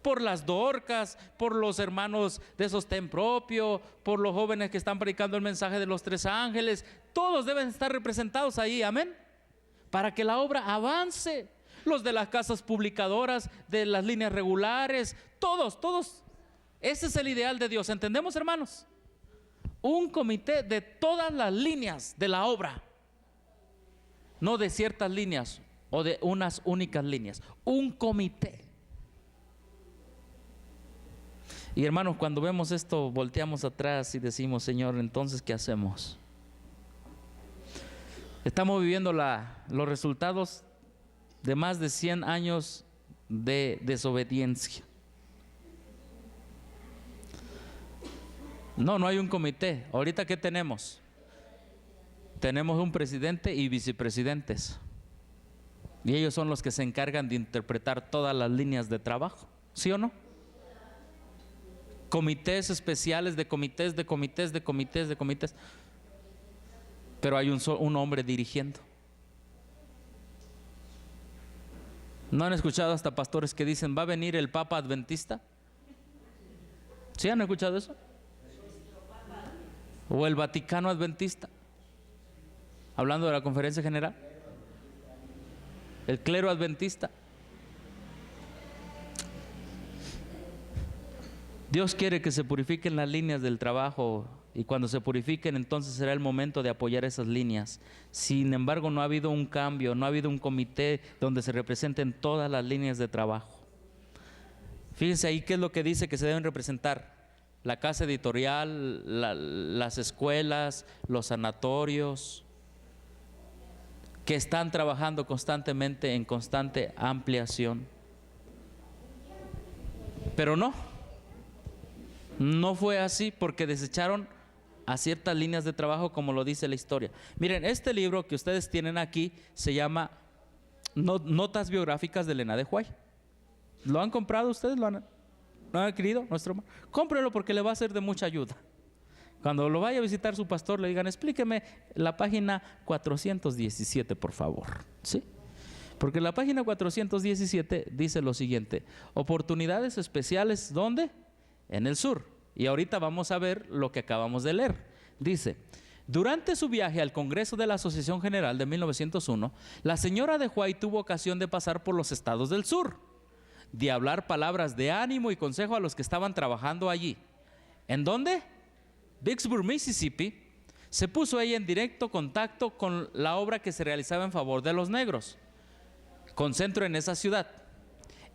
por las Dorcas, por los hermanos de sostén propio, por los jóvenes que están predicando el mensaje de los 3 ángeles. Todos deben estar representados ahí, amén, para que la obra avance. Los de las casas publicadoras, de las líneas regulares, todos. Ese es el ideal de Dios, ¿entendemos, hermanos? Un comité de todas las líneas de la obra, no de ciertas líneas o de unas únicas líneas, un comité. Y hermanos, cuando vemos esto, volteamos atrás y decimos, Señor, entonces, ¿qué hacemos? Estamos viviendo los resultados de más de 100 años de desobediencia. No hay un comité. Ahorita, ¿qué tenemos? Tenemos un presidente y vicepresidentes, y ellos son los que se encargan de interpretar todas las líneas de trabajo, ¿sí o no? Comités especiales de comités, pero hay un hombre dirigiendo. ¿No han escuchado hasta pastores que dicen, va a venir el Papa Adventista? ¿Sí han escuchado eso? O el Vaticano Adventista, hablando de la conferencia general, el clero adventista. Dios quiere que se purifiquen las líneas del trabajo, y cuando se purifiquen, entonces será el momento de apoyar esas líneas. Sin embargo, no ha habido un cambio, no ha habido un comité donde se representen todas las líneas de trabajo. Fíjense ahí qué es lo que dice que se deben representar: la casa editorial, las escuelas, los sanatorios, que están trabajando constantemente en constante ampliación. Pero no fue así, porque desecharon a ciertas líneas de trabajo, como lo dice la historia. Miren, este libro que ustedes tienen aquí se llama Notas biográficas de Elena de White. ¿Lo han comprado ustedes? ¿Lo han adquirido? Cómprenlo, porque le va a ser de mucha ayuda. Cuando lo vaya a visitar su pastor, le digan, explíqueme la página 417, por favor. ¿Sí? Porque la página 417 dice lo siguiente: oportunidades especiales, ¿dónde? En el sur. Y ahorita vamos a ver lo que acabamos de leer. Dice, durante su viaje al Congreso de la Asociación General de 1901, la señora de White tuvo ocasión de pasar por los estados del sur, de hablar palabras de ánimo y consejo a los que estaban trabajando allí. ¿En dónde? Vicksburg, Mississippi. Se puso ella en directo contacto con la obra que se realizaba en favor de los negros, con centro en esa ciudad.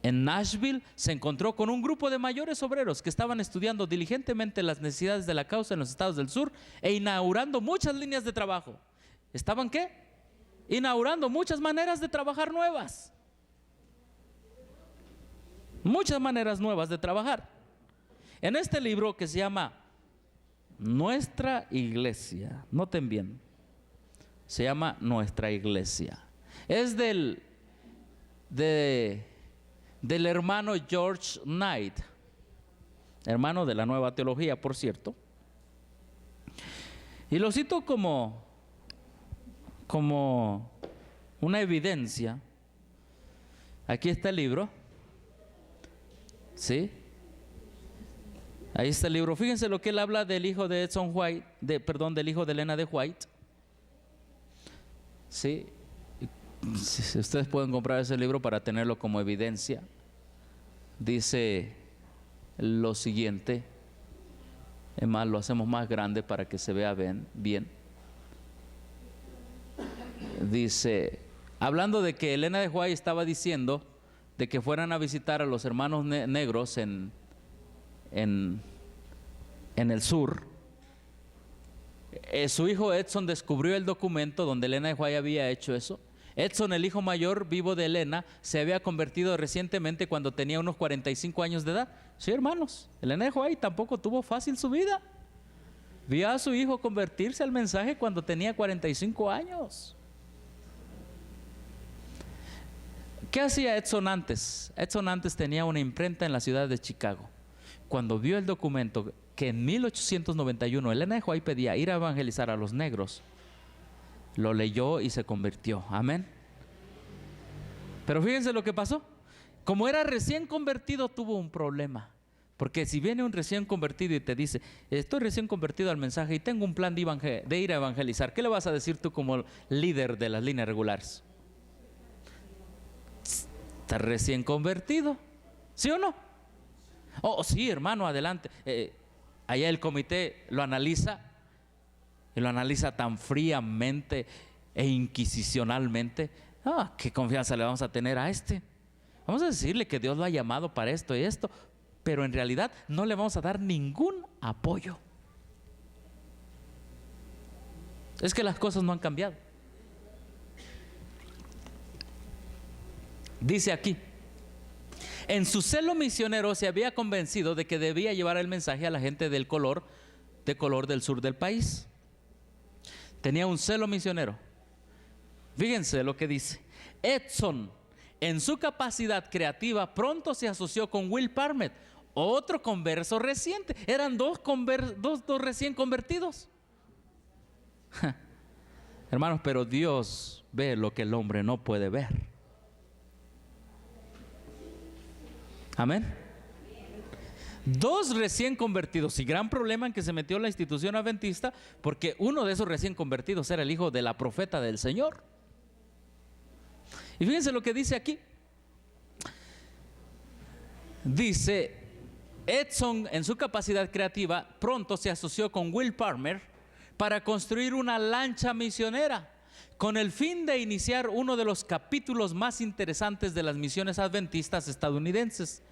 En Nashville se encontró con un grupo de mayores obreros que estaban estudiando diligentemente las necesidades de la causa en los estados del sur e inaugurando muchas líneas de trabajo. ¿Estaban qué? Inaugurando muchas maneras de trabajar nuevas. Muchas maneras nuevas de trabajar. En este libro que se llama Nuestra Iglesia, noten bien, se llama Nuestra Iglesia. Es del hermano George Knight, hermano de la Nueva Teología, por cierto. Y lo cito como una evidencia. Aquí está el libro. ¿Sí? Ahí está el libro. Fíjense lo que él habla del hijo de Edson White, del hijo de Elena de White. ¿Sí? Si ustedes pueden comprar ese libro para tenerlo como evidencia. Dice lo siguiente. Es más, lo hacemos más grande para que se vea bien. Dice, hablando de que Elena de White estaba diciendo de que fueran a visitar a los hermanos negros en el sur. Su hijo Edson descubrió el documento donde Elena de White había hecho eso. Edson, el hijo mayor vivo de Elena, se había convertido recientemente cuando tenía unos 45 años de edad. Sí, hermanos, Elena de White tampoco tuvo fácil su vida. Vio a su hijo convertirse al mensaje cuando tenía 45 años. ¿Qué hacía Edson antes? Edson antes tenía una imprenta en la ciudad de Chicago. Cuando vio el documento que en 1891 Elena de White pedía ir a evangelizar a los negros, lo leyó y se convirtió. Amén. Pero fíjense lo que pasó. Como era recién convertido, tuvo un problema. Porque si viene un recién convertido y te dice, estoy recién convertido al mensaje y tengo un plan de ir a evangelizar, ¿qué le vas a decir tú como líder de las líneas regulares? ¿Estás recién convertido? ¿Sí o no? Oh, sí, hermano, adelante. Allá el comité lo analiza, y lo analiza tan fríamente e inquisicionalmente. ¿Qué confianza le vamos a tener a este? Vamos a decirle que Dios lo ha llamado para esto y esto, pero en realidad no le vamos a dar ningún apoyo. Es que las cosas no han cambiado. Dice aquí, en su celo misionero se había convencido de que debía llevar el mensaje a la gente de color del sur del país. Tenía un celo misionero. Fíjense lo que dice. Edson, en su capacidad creativa, pronto se asoció con Will Parmet, otro converso reciente. Eran dos recién convertidos. Hermanos, pero Dios ve lo que el hombre no puede ver. Amén. Dos recién convertidos, y gran problema en que se metió la institución adventista, porque uno de esos recién convertidos era el hijo de la profeta del Señor. Y fíjense lo que dice aquí. Dice, Edson en su capacidad creativa pronto se asoció con Will Palmer para construir una lancha misionera con el fin de iniciar uno de los capítulos más interesantes de las misiones adventistas estadounidenses.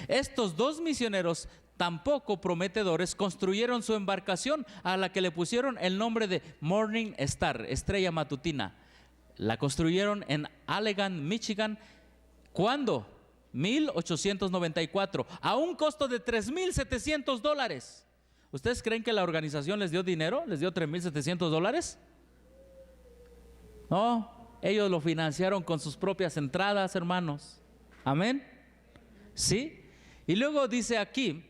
Estos dos misioneros tan poco prometedores construyeron su embarcación, a la que le pusieron el nombre de Morning Star, estrella matutina. La construyeron en Allegan, Michigan. ¿Cuándo? 1894, a un costo de $3,700. ¿Ustedes creen que la organización les dio dinero? ¿Les dio $3,700? No, ellos lo financiaron con sus propias entradas, hermanos. Amén. ¿Sí? Y luego dice aquí,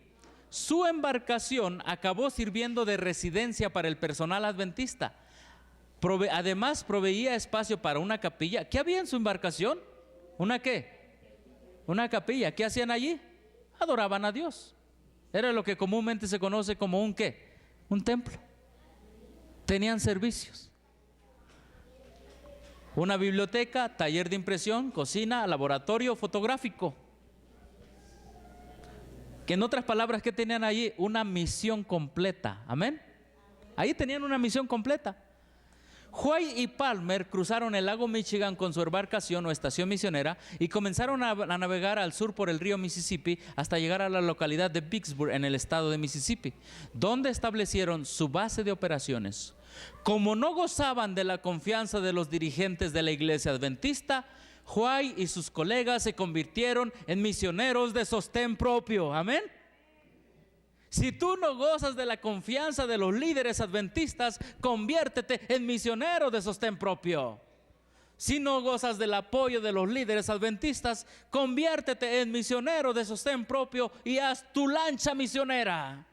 su embarcación acabó sirviendo de residencia para el personal adventista. Además proveía espacio para una capilla. ¿Qué había en su embarcación? ¿Una qué? Una capilla. ¿Qué hacían allí? Adoraban a Dios. Era lo que comúnmente se conoce como un ¿qué? Un templo. Tenían servicios. Una biblioteca, taller de impresión, cocina, laboratorio fotográfico. Que en otras palabras, ¿qué tenían allí? Una misión completa. Amén. Ahí tenían una misión completa. White y Palmer cruzaron el lago Michigan con su embarcación o estación misionera y comenzaron a navegar al sur por el río Mississippi hasta llegar a la localidad de Vicksburg en el estado de Mississippi, donde establecieron su base de operaciones. Como no gozaban de la confianza de los dirigentes de la iglesia adventista, White y sus colegas se convirtieron en misioneros de sostén propio. Amén. Si tú no gozas de la confianza de los líderes adventistas, conviértete en misionero de sostén propio. Si no gozas del apoyo de los líderes adventistas, conviértete en misionero de sostén propio y haz tu lancha misionera.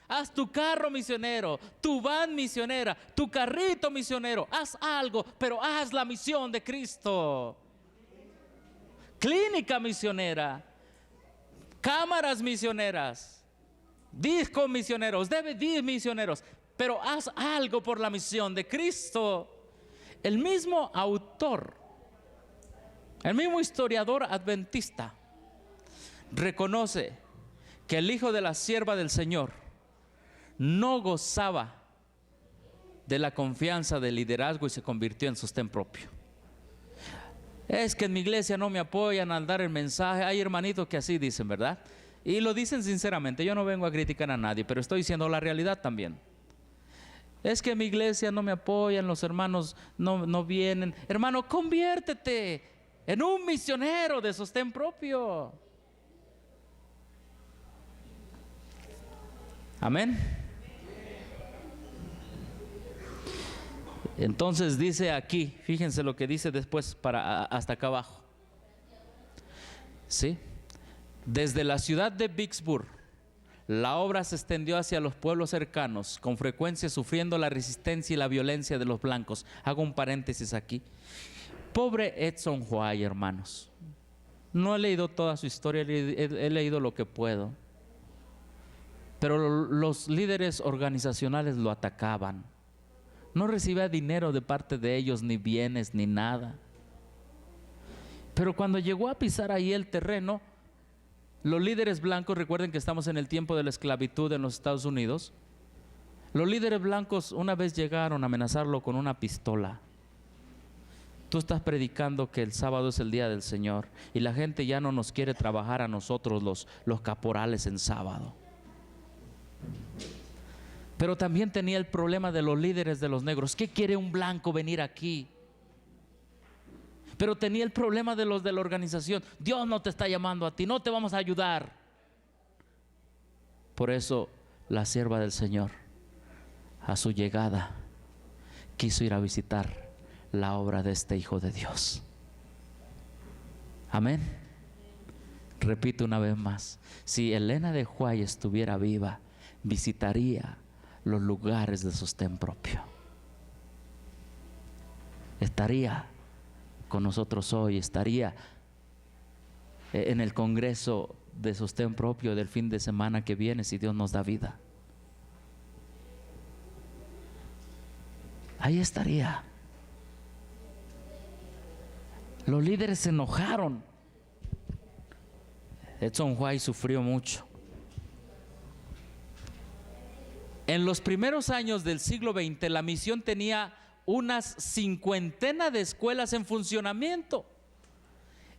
Haz tu carro misionero, tu van misionera, tu carrito misionero. Haz algo, pero haz la misión de Cristo. Clínica misionera, cámaras misioneras, discos misioneros, DVDs misioneros, pero haz algo por la misión de Cristo. El mismo autor, el mismo historiador adventista reconoce que el hijo de la sierva del Señor no gozaba de la confianza del liderazgo y se convirtió en sostén propio. Es que en mi iglesia no me apoyan al dar el mensaje. Hay hermanitos que así dicen, ¿verdad? Y lo dicen sinceramente. Yo no vengo a criticar a nadie, pero estoy diciendo la realidad también. Es que en mi iglesia no me apoyan, los hermanos no vienen. Hermano, conviértete en un misionero de sostén propio. Amén. Entonces dice aquí, fíjense lo que dice después hasta acá abajo. ¿Sí? Desde la ciudad de Vicksburg, la obra se extendió hacia los pueblos cercanos, con frecuencia sufriendo la resistencia y la violencia de los blancos. Hago un paréntesis aquí. Pobre Edson White, hermanos. No he leído toda su historia, he leído lo que puedo. Pero los líderes organizacionales lo atacaban. No recibía dinero de parte de ellos, ni bienes, ni nada. Pero cuando llegó a pisar ahí el terreno, los líderes blancos, recuerden que estamos en el tiempo de la esclavitud en los Estados Unidos. Los líderes blancos una vez llegaron a amenazarlo con una pistola. Tú estás predicando que el sábado es el día del Señor y la gente ya no nos quiere trabajar a nosotros los caporales en sábado. Pero también tenía el problema de los líderes de los negros. ¿Qué quiere un blanco venir aquí? Pero tenía el problema de los de la organización. Dios no te está llamando a ti, no te vamos a ayudar. Por eso la sierva del Señor, a su llegada, quiso ir a visitar la obra de este Hijo de Dios. Amén. Repito una vez más, si Elena de White estuviera viva, visitaría los lugares de sostén propio. Estaría con nosotros hoy, estaría en el congreso de sostén propio del fin de semana que viene, si Dios nos da vida. Ahí estaría. Los líderes se enojaron. Edson White sufrió mucho. En los primeros años del siglo XX, la misión tenía unas 50 de escuelas en funcionamiento.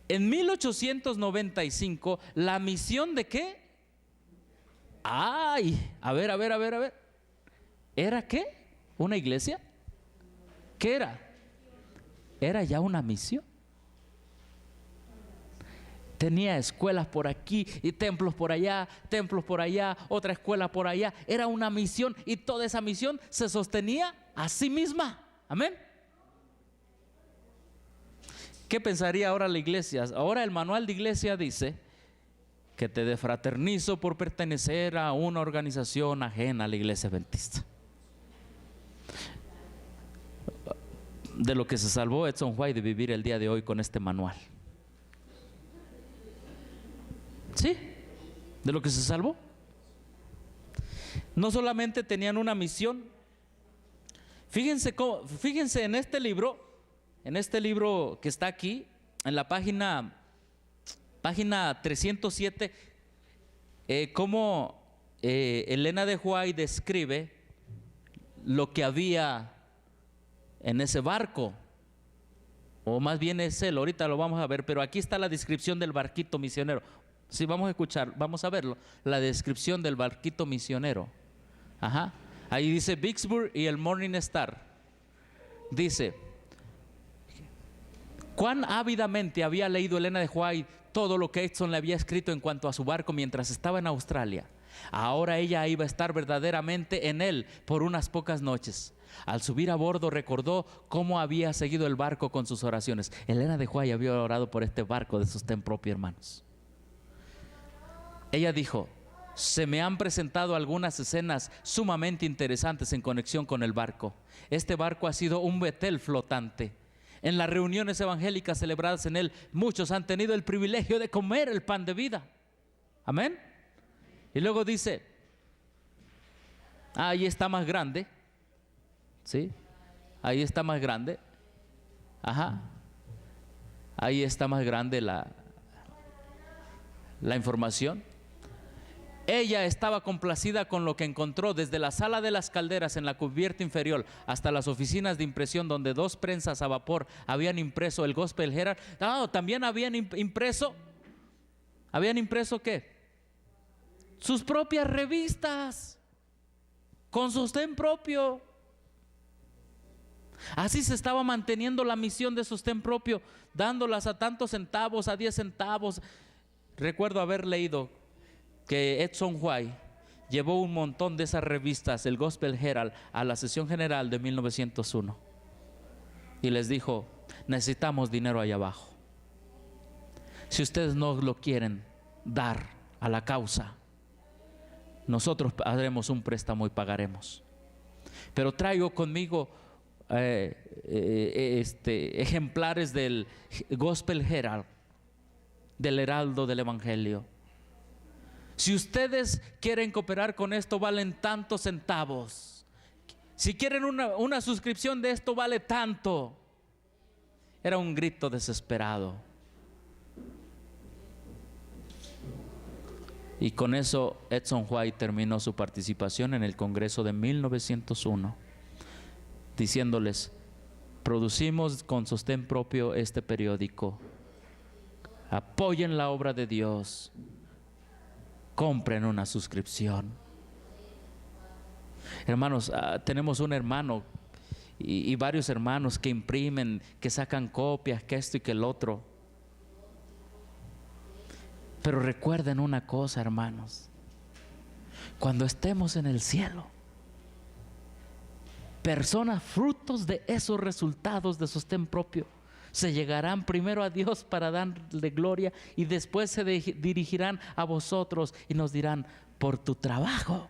En 1895, ¿la misión de qué? ¡Ay! A ver. ¿Era qué? ¿Una iglesia? ¿Qué era? Era ya una misión. Tenía escuelas por aquí y templos por allá, otra escuela por allá. Era una misión y toda esa misión se sostenía a sí misma. Amén. ¿Qué pensaría ahora la iglesia? Ahora el manual de iglesia dice que te defraternizo por pertenecer a una organización ajena a la iglesia adventista. De lo que se salvó Edson White de vivir el día de hoy con este manual. Sí, de lo que se salvó. No solamente tenían una misión. Fíjense en este libro que está aquí, en la página 307, cómo Elena de White describe lo que había en ese barco, o más bien es él, ahorita lo vamos a ver, pero aquí está la descripción del barquito misionero. Sí, vamos a verlo, la descripción del barquito misionero. Ajá. Ahí dice Vicksburg y el Morning Star. Dice: cuán ávidamente había leído Elena de White todo lo que Edson le había escrito en cuanto a su barco mientras estaba en Australia. Ahora ella iba a estar verdaderamente en él por unas pocas noches. Al subir a bordo recordó cómo había seguido el barco con sus oraciones. Elena de White había orado por este barco de sostén propio, hermanos. Ella dijo: se me han presentado algunas escenas sumamente interesantes en conexión con el barco. Este barco ha sido un Betel flotante. En las reuniones evangélicas celebradas en él, muchos han tenido el privilegio de comer el pan de vida. Amén. Y luego dice: ahí está más grande. ¿Sí? Ahí está más grande. Ajá. Ahí está más grande la información. Ella estaba complacida con lo que encontró, desde la sala de las calderas en la cubierta inferior hasta las oficinas de impresión donde 2 prensas a vapor habían impreso el Gospel Herald. También habían impreso ¿qué? Sus propias revistas con sostén propio. Así se estaba manteniendo la misión de sostén propio, dándolas a tantos centavos, a 10 centavos. Recuerdo haber leído que Edson White llevó un montón de esas revistas, el Gospel Herald, a la sesión general de 1901 y les dijo: necesitamos dinero allá abajo. Si ustedes no lo quieren dar a la causa, nosotros haremos un préstamo y pagaremos. Pero traigo conmigo ejemplares del Gospel Herald, del Heraldo del Evangelio. Si ustedes quieren cooperar con esto, valen tantos centavos. Si quieren una suscripción de esto, vale tanto. Era un grito desesperado. Y con eso Edson White terminó su participación en el Congreso de 1901, diciéndoles: producimos con sostén propio este periódico, apoyen la obra de Dios, compren una suscripción. Hermanos, tenemos un hermano y varios hermanos que imprimen, que sacan copias, que esto y que el otro. Pero recuerden una cosa, hermanos: cuando estemos en el cielo, personas frutos de esos resultados de sostén propio se llegarán primero a Dios para darle gloria, y después se dirigirán a vosotros y nos dirán: por tu trabajo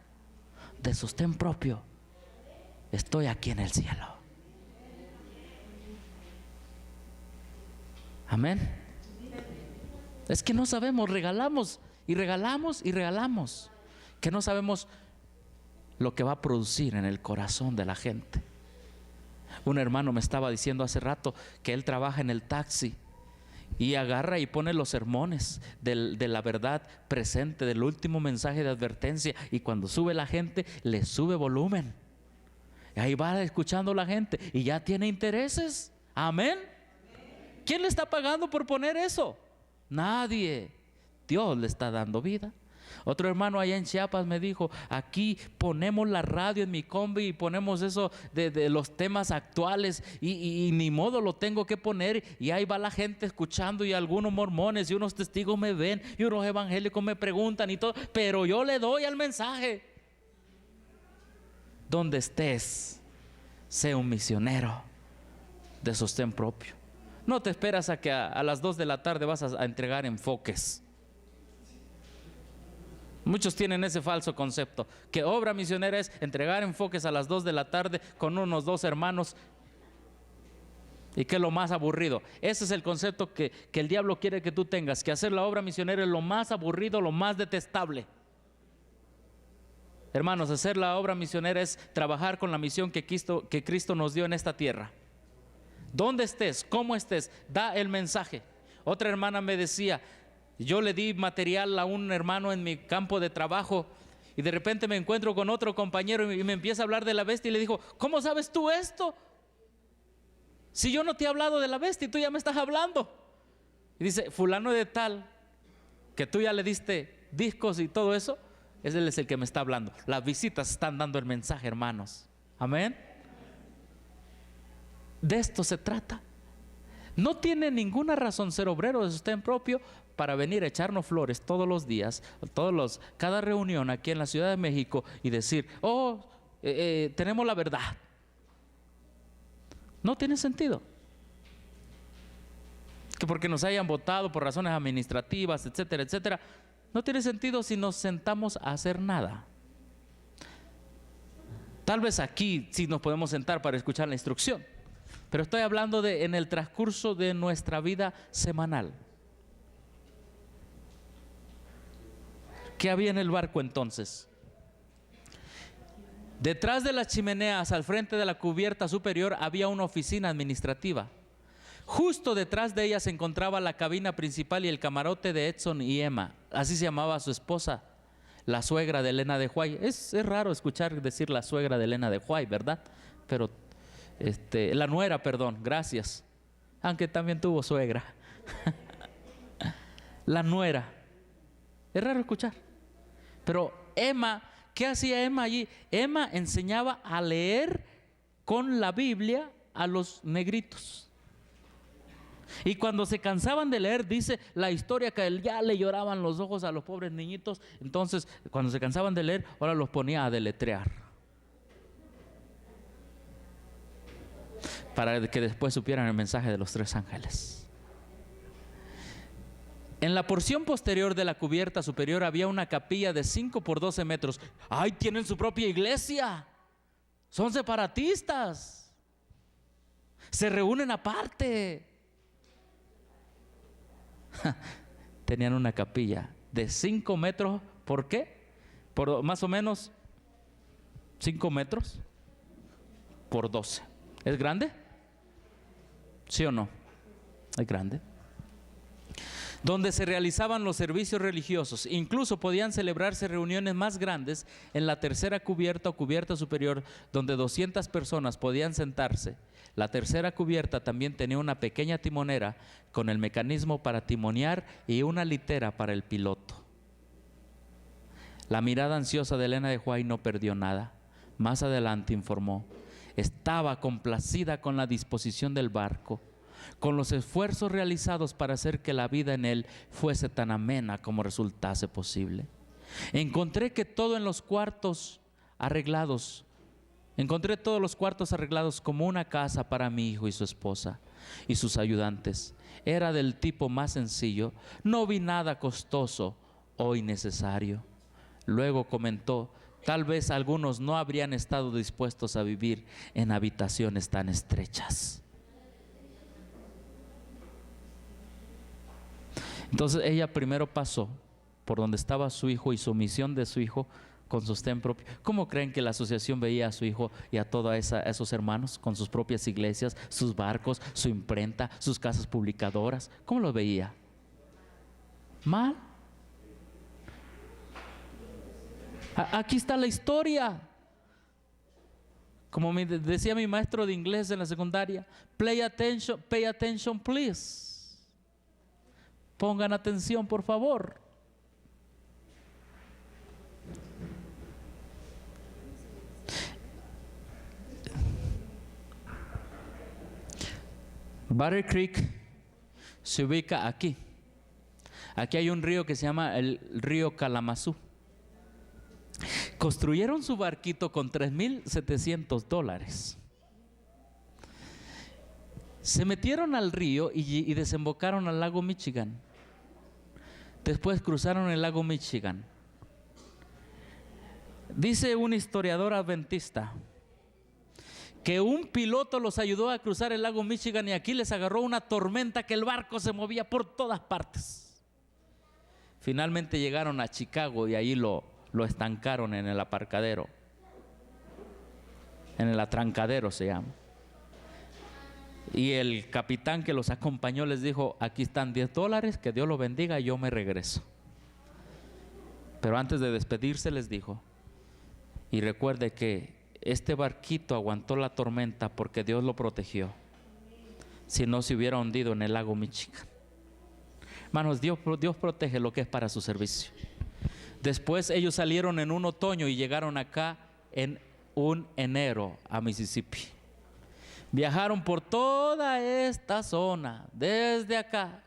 de sostén propio estoy aquí en el cielo. Amén. Es que no sabemos, regalamos y regalamos y regalamos, que no sabemos lo que va a producir en el corazón de la gente. Un hermano me estaba diciendo hace rato que él trabaja en el taxi y agarra y pone los sermones de la verdad presente, del último mensaje de advertencia, y cuando sube la gente le sube volumen, y ahí va escuchando la gente y ya tiene intereses. Amén. ¿Quién le está pagando por poner eso? Nadie. Dios le está dando vida. Otro hermano allá en Chiapas me dijo: aquí ponemos la radio en mi combi y ponemos eso de los temas actuales, y ni modo, lo tengo que poner, y ahí va la gente escuchando, y algunos mormones y unos testigos me ven y unos evangélicos me preguntan y todo, pero yo le doy al mensaje. Donde estés, sé un misionero de sostén propio. No te esperas a que a las 2 de la tarde vas a entregar enfoques. Muchos tienen ese falso concepto, que obra misionera es entregar enfoques a las 2 de la tarde con unos 2 hermanos, y que es lo más aburrido. Ese es el concepto que el diablo quiere que tú tengas, que hacer la obra misionera es lo más aburrido, lo más detestable. Hermanos, hacer la obra misionera es trabajar con la misión que Cristo nos dio en esta tierra. Donde estés, cómo estés, da el mensaje. Otra hermana me decía: yo le di material a un hermano en mi campo de trabajo, y de repente me encuentro con otro compañero y me empieza a hablar de la bestia, y le digo: ¿cómo sabes tú esto? Si yo no te he hablado de la bestia y tú ya me estás hablando. Y dice: fulano de tal, que tú ya le diste discos y todo eso, él es el que me está hablando. Las visitas están dando el mensaje, hermanos. Amén. De esto se trata. No tiene ninguna razón ser obrero de sostén propio para venir a echarnos flores todos los días, cada reunión aquí en la Ciudad de México, y decir: tenemos la verdad. No tiene sentido. Que porque nos hayan votado por razones administrativas, etcétera, etcétera, no tiene sentido si nos sentamos a hacer nada. Tal vez aquí sí nos podemos sentar para escuchar la instrucción, pero estoy hablando de en el transcurso de nuestra vida semanal. ¿Qué había en el barco entonces? Detrás de las chimeneas, al frente de la cubierta superior, había una oficina administrativa. Justo detrás de ella se encontraba la cabina principal y el camarote de Edson y Emma, así se llamaba su esposa. la suegra de Elena de White. Es raro escuchar decir la suegra de Elena de White, ¿verdad? Pero la nuera, perdón, gracias. Aunque también tuvo suegra. La nuera. Es raro escuchar. Pero Emma, ¿qué hacía Emma allí? Emma enseñaba a leer con la Biblia a los negritos. Y cuando se cansaban de leer, dice la historia que ya le lloraban los ojos a los pobres niñitos. Entonces, cuando se cansaban de leer, ahora los ponía a deletrear, para que después supieran el mensaje de los 3 ángeles. En la porción posterior de la cubierta superior había una capilla de 5 por 12 metros. ¡Ay, tienen su propia iglesia! Son separatistas. Se reúnen aparte. Tenían una capilla de 5 metros. ¿Por qué? Por más o menos 5 metros por 12. ¿Es grande? ¿Sí o no? Es grande. Donde se realizaban los servicios religiosos. Incluso podían celebrarse reuniones más grandes en la tercera cubierta o cubierta superior, donde 200 personas podían sentarse. La tercera cubierta también tenía una pequeña timonera con el mecanismo para timonear y una litera para el piloto. La mirada ansiosa de Elena de White no perdió nada. Más adelante informó: estaba complacida con la disposición del barco, con los esfuerzos realizados para hacer que la vida en él fuese tan amena como resultase posible. Encontré todos los cuartos arreglados como una casa para mi hijo y su esposa y sus ayudantes. Era del tipo más sencillo, no vi nada costoso o innecesario. Luego comentó: tal vez algunos no habrían estado dispuestos a vivir en habitaciones tan estrechas. Entonces ella primero pasó por donde estaba su hijo y su misión de su hijo con sostén propio. ¿Cómo creen que la asociación veía a su hijo y a todos esos hermanos con sus propias iglesias, sus barcos, su imprenta, sus casas publicadoras? ¿Cómo lo veía? ¿Mal? Aquí está la historia. Como me decía mi maestro de inglés en la secundaria: pay attention please. Pongan atención, por favor. Battle Creek se ubica aquí. Aquí hay un río que se llama el río Kalamazoo. Construyeron su barquito con $3,700. Se metieron al río y desembocaron al lago Michigan. Después cruzaron el lago Michigan. Dice un historiador adventista que un piloto los ayudó a cruzar el lago Michigan y aquí les agarró una tormenta que el barco se movía por todas partes. Finalmente llegaron a Chicago y ahí lo estancaron en el aparcadero, en el atrancadero se llama. Y el capitán que los acompañó les dijo: aquí están $10, que Dios los bendiga, y yo me regreso. Pero antes de despedirse les dijo: y recuerde que este barquito aguantó la tormenta porque Dios lo protegió. Si no, se hubiera hundido en el lago Michigan. Hermanos, Dios protege lo que es para su servicio. Después ellos salieron en un otoño y llegaron acá en un enero a Mississippi. Viajaron por toda esta zona, desde acá.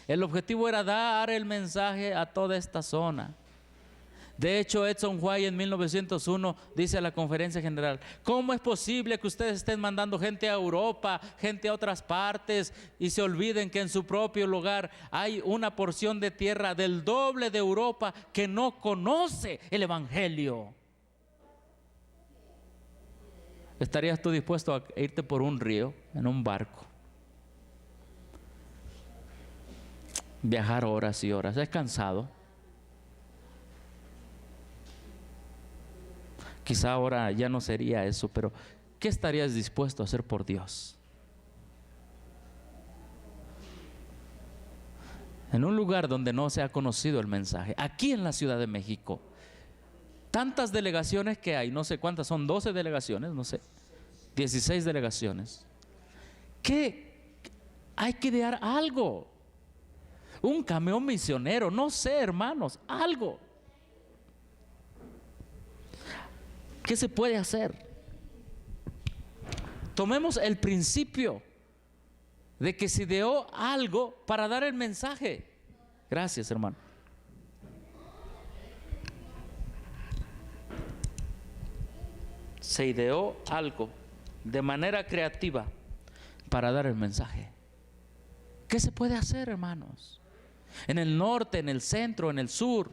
El objetivo era dar el mensaje a toda esta zona. De hecho, Edson White en 1901 dice a la conferencia general: ¿cómo es posible que ustedes estén mandando gente a Europa, gente a otras partes, y se olviden que en su propio lugar hay una porción de tierra del doble de Europa que no conoce el Evangelio? ¿Estarías tú dispuesto a irte por un río, en un barco? Viajar horas y horas, es cansado. Quizá ahora ya no sería eso, pero ¿qué estarías dispuesto a hacer por Dios? En un lugar donde no se ha conocido el mensaje, aquí en la Ciudad de México, Tantas delegaciones que hay, no sé cuántas, son 12 delegaciones, no sé, 16 delegaciones. Que hay que idear algo, un camión misionero, no sé, hermanos, algo. ¿Qué se puede hacer? Tomemos el principio de que se ideó algo para dar el mensaje. Gracias, hermano. Se ideó algo de manera creativa para dar el mensaje. ¿Qué se puede hacer, hermanos? En el norte, en el centro, en el sur.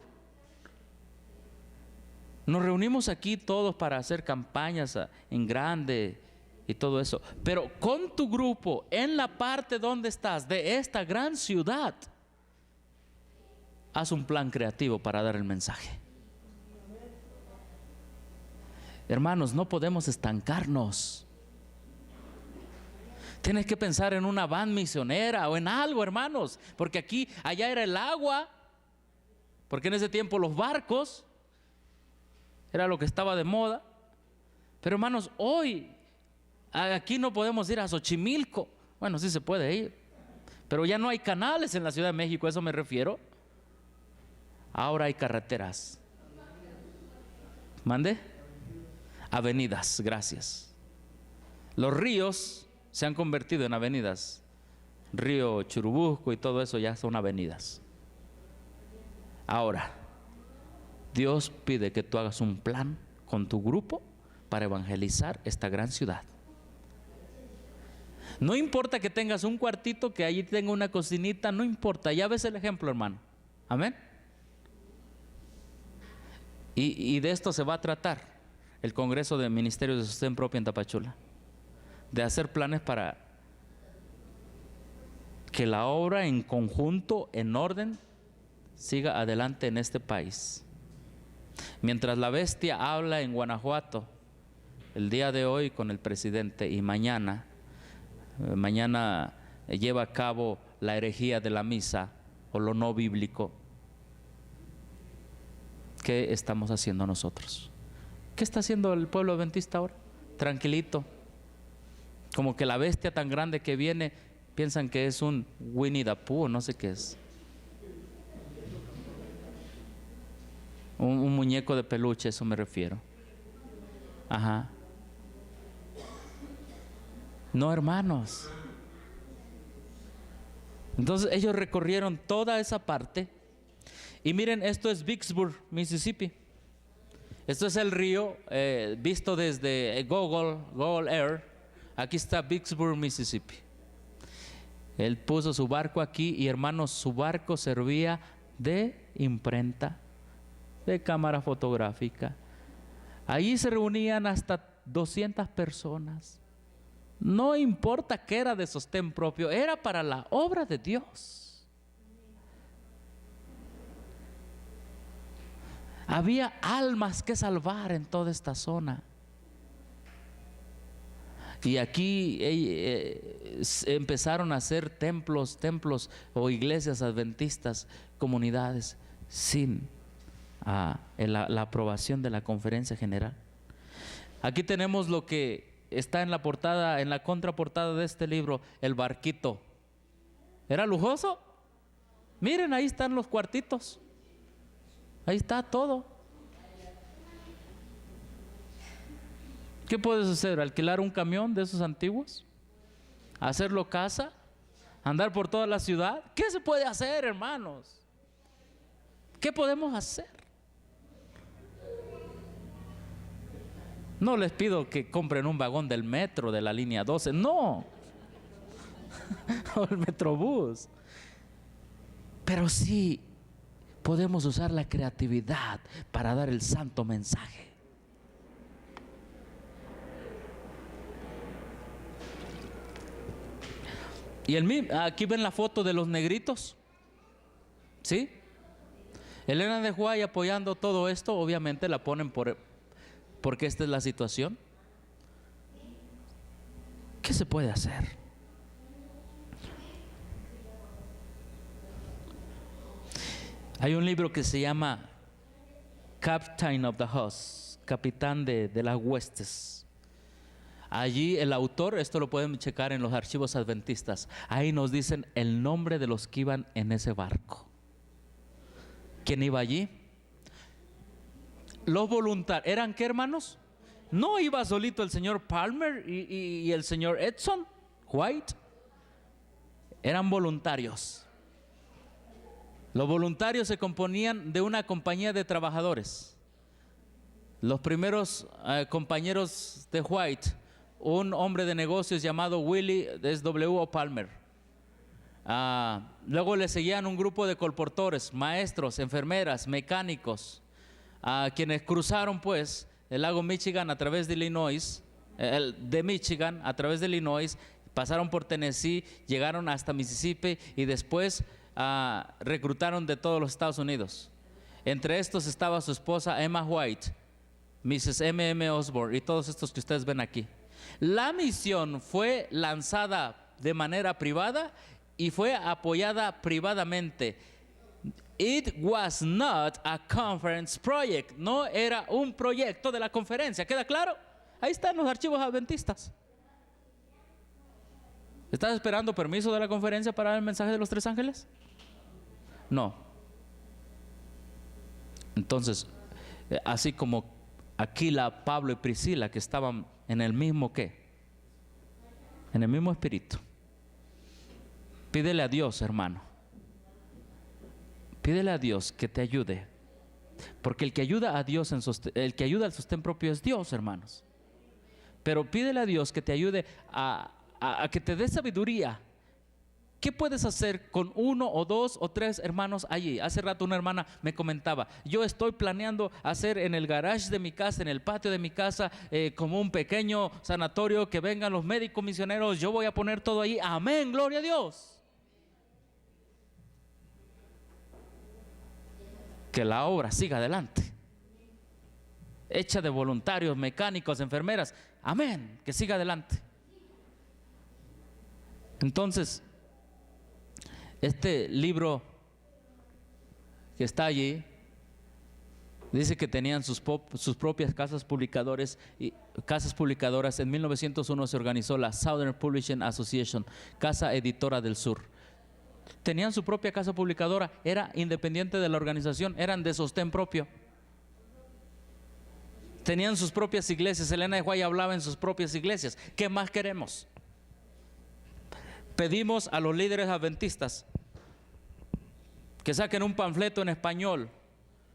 Nos reunimos aquí todos para hacer campañas en grande y todo eso. Pero con tu grupo, en la parte donde estás de esta gran ciudad, haz un plan creativo para dar el mensaje. Hermanos, no podemos estancarnos. Tienes que pensar en una van misionera o en algo, hermanos, porque allá era el agua, porque en ese tiempo los barcos era lo que estaba de moda. Pero hermanos, hoy aquí no podemos ir a Xochimilco. Bueno, sí se puede ir, pero ya no hay canales en la Ciudad de México, a eso me refiero. Ahora hay carreteras. ¿Mande? Avenidas, gracias. Los ríos se han convertido en avenidas. Río Churubusco y todo eso ya son avenidas. Ahora, Dios pide que tú hagas un plan con tu grupo para evangelizar esta gran ciudad. No importa que tengas un cuartito, que allí tenga una cocinita, no importa. Ya ves el ejemplo, hermano. Amén. Y de esto se va a tratar el Congreso de Ministerios de Sostén Propio en Tapachula, de hacer planes para que la obra en conjunto, en orden, siga adelante en este país. Mientras la bestia habla en Guanajuato, el día de hoy con el presidente, y mañana lleva a cabo la herejía de la misa o lo no bíblico, ¿qué estamos haciendo nosotros? ¿Qué está haciendo el pueblo adventista ahora? Tranquilito. Como que la bestia tan grande que viene, piensan que es un Winnie the Pooh, no sé qué es. Un muñeco de peluche, eso me refiero. Ajá. No, hermanos. Entonces ellos recorrieron toda esa parte. Y miren, esto es Vicksburg, Mississippi. Esto es el río visto desde Google Earth. Aquí está Vicksburg, Mississippi. Él puso su barco aquí y, hermanos, su barco servía de imprenta, de cámara fotográfica. Allí se reunían hasta 200 personas. No importa que era de sostén propio, era para la obra de Dios. Había almas que salvar en toda esta zona. Y aquí empezaron a hacer templos o iglesias adventistas, comunidades, sin la aprobación de la conferencia general. Aquí tenemos lo que está en la portada, en la contraportada de este libro, el barquito. ¿Era lujoso? Miren, ahí están los cuartitos. Ahí está todo. ¿Qué puedes hacer? ¿Alquilar un camión de esos antiguos? ¿Hacerlo casa? ¿Andar por toda la ciudad? ¿Qué se puede hacer, hermanos? ¿Qué podemos hacer? No les pido que compren un vagón del metro de la línea 12, no. O el metrobús. Pero sí podemos usar la creatividad para dar el santo mensaje. Y aquí ven la foto de los negritos, ¿sí? Elena de Huay apoyando todo esto, obviamente la ponen porque esta es la situación. ¿Qué se puede hacer? Hay un libro que se llama Captain of the Host, capitán de las huestes. Allí el autor, esto lo pueden checar en los archivos adventistas, ahí nos dicen el nombre de los que iban en ese barco. ¿Quién iba allí? Los voluntarios. ¿Eran qué, hermanos? No iba solito el señor Palmer y el señor Edson White. Eran voluntarios. Los voluntarios se componían de una compañía de trabajadores. Los primeros compañeros de White, un hombre de negocios llamado Willie S.W. Palmer. Luego le seguían un grupo de colportores, maestros, enfermeras, mecánicos, quienes cruzaron pues el lago Michigan a través de Illinois, de Michigan a través de Illinois, pasaron por Tennessee, llegaron hasta Mississippi y después reclutaron de todos los Estados Unidos. Entre estos estaba su esposa Emma White, Mrs. M.M. Osborne y todos estos que ustedes ven aquí. La misión fue lanzada de manera privada y fue apoyada privadamente. It was not a conference project. No era un proyecto de la conferencia. ¿Queda claro? Ahí están los archivos adventistas. ¿Estás esperando permiso de la conferencia para dar el mensaje de los tres ángeles? No. Entonces, así como Aquila, Pablo y Priscila, que estaban en el mismo ¿qué? En el mismo espíritu. Pídele a Dios, hermano. Pídele a Dios que te ayude. Porque el que ayuda a Dios el que ayuda al sostén propio es Dios, hermanos. Pero pídele a Dios que te ayude a que te dé sabiduría. ¿Qué puedes hacer con uno o dos o tres hermanos allí? Hace rato una hermana me comentaba, yo estoy planeando hacer en el garage de mi casa, en el patio de mi casa, como un pequeño sanatorio, que vengan los médicos misioneros, yo voy a poner todo ahí. Amén, gloria a Dios. Que la obra siga adelante, hecha de voluntarios, mecánicos, enfermeras. Amén, que siga adelante. Entonces, este libro que está allí dice que tenían sus propias casas publicadoras. En 1901 se organizó la Southern Publishing Association, Casa Editora del Sur. Tenían su propia casa publicadora, era independiente de la organización, eran de sostén propio. Tenían sus propias iglesias. Elena de White hablaba en sus propias iglesias. ¿Qué más queremos? Pedimos a los líderes adventistas que saquen un panfleto en español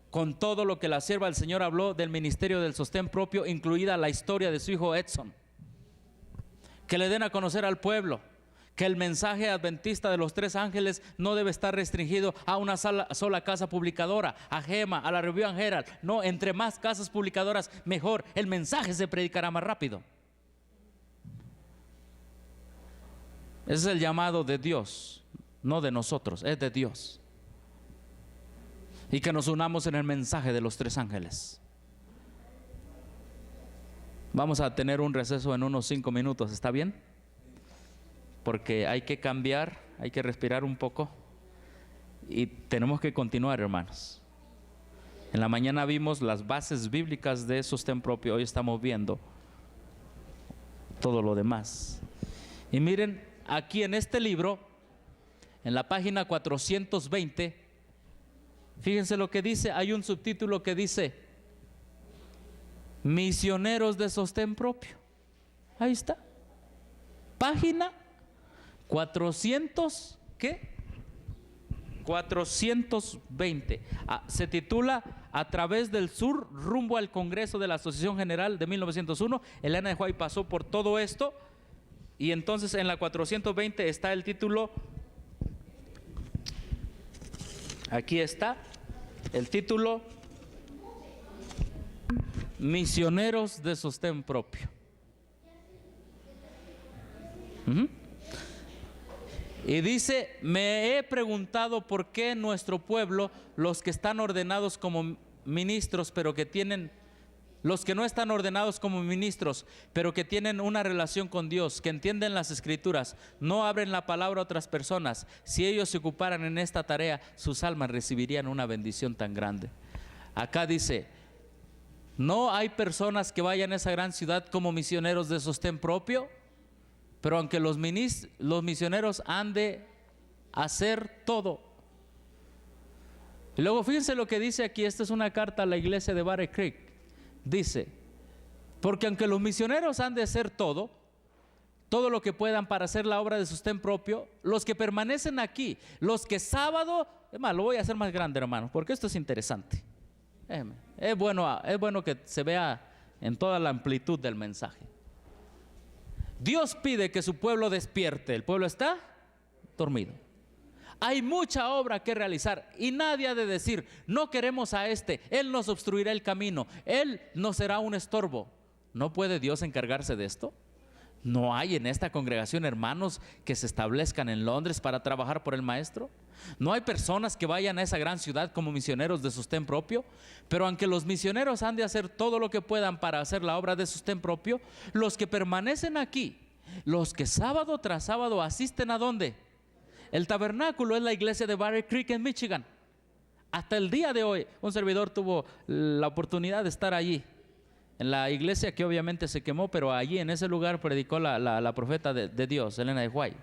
con todo lo que la sierva del Señor habló del ministerio del sostén propio, incluida la historia de su hijo Edson. Que le den a conocer al pueblo que el mensaje adventista de los tres ángeles no debe estar restringido a una sola casa publicadora, a Gema, a la Review and Herald. No, entre más casas publicadoras mejor, el mensaje se predicará más rápido. Ese es el llamado de Dios, no de nosotros, es de Dios. Y que nos unamos en el mensaje de los tres ángeles. Vamos a tener un receso en unos 5 minutos, ¿está bien? Porque hay que cambiar, hay que respirar un poco y tenemos que continuar, hermanos. En la mañana vimos las bases bíblicas de sostén propio, hoy estamos viendo todo lo demás. Y miren, aquí en este libro, en la página 420, fíjense lo que dice, hay un subtítulo que dice Misioneros de sostén propio. Ahí está. Página 400, ¿qué? 420. Se titula A través del sur, rumbo al Congreso de la Asociación General de 1901. Elena de White pasó por todo esto. Y entonces en la 420 está el título. Aquí está el título: Misioneros de sostén propio. Y dice, me he preguntado por qué nuestro pueblo, los que están ordenados como ministros, pero que tienen, los que no están ordenados como ministros, pero que tienen una relación con Dios, que entienden las escrituras, no abren la palabra a otras personas. Si ellos se ocuparan en esta tarea, sus almas recibirían una bendición tan grande. Acá dice, no hay personas que vayan a esa gran ciudad como misioneros de sostén propio, pero aunque los misioneros han de hacer todo. Y luego fíjense lo que dice aquí, esta es una carta a la iglesia de Battle Creek. Dice, porque aunque los misioneros han de hacer todo lo que puedan para hacer la obra de sostén propio, los que permanecen aquí, los que sábado, es más, lo voy a hacer más grande, hermano, porque esto es interesante. Es bueno que se vea en toda la amplitud del mensaje. Dios pide que su pueblo despierte. El pueblo está dormido. Hay mucha obra que realizar y nadie ha de decir, no queremos a este, él nos obstruirá el camino, él nos será un estorbo. ¿No puede Dios encargarse de esto? ¿No hay en esta congregación hermanos que se establezcan en Londres para trabajar por el maestro? ¿No hay personas que vayan a esa gran ciudad como misioneros de sostén propio? Pero aunque los misioneros han de hacer todo lo que puedan para hacer la obra de sostén propio, los que permanecen aquí, los que sábado tras sábado asisten ¿a dónde? El tabernáculo es la iglesia de Battle Creek en Michigan. Hasta el día de hoy, un servidor tuvo la oportunidad de estar allí, en la iglesia que obviamente se quemó, pero allí en ese lugar predicó la profeta de Dios, Elena de White.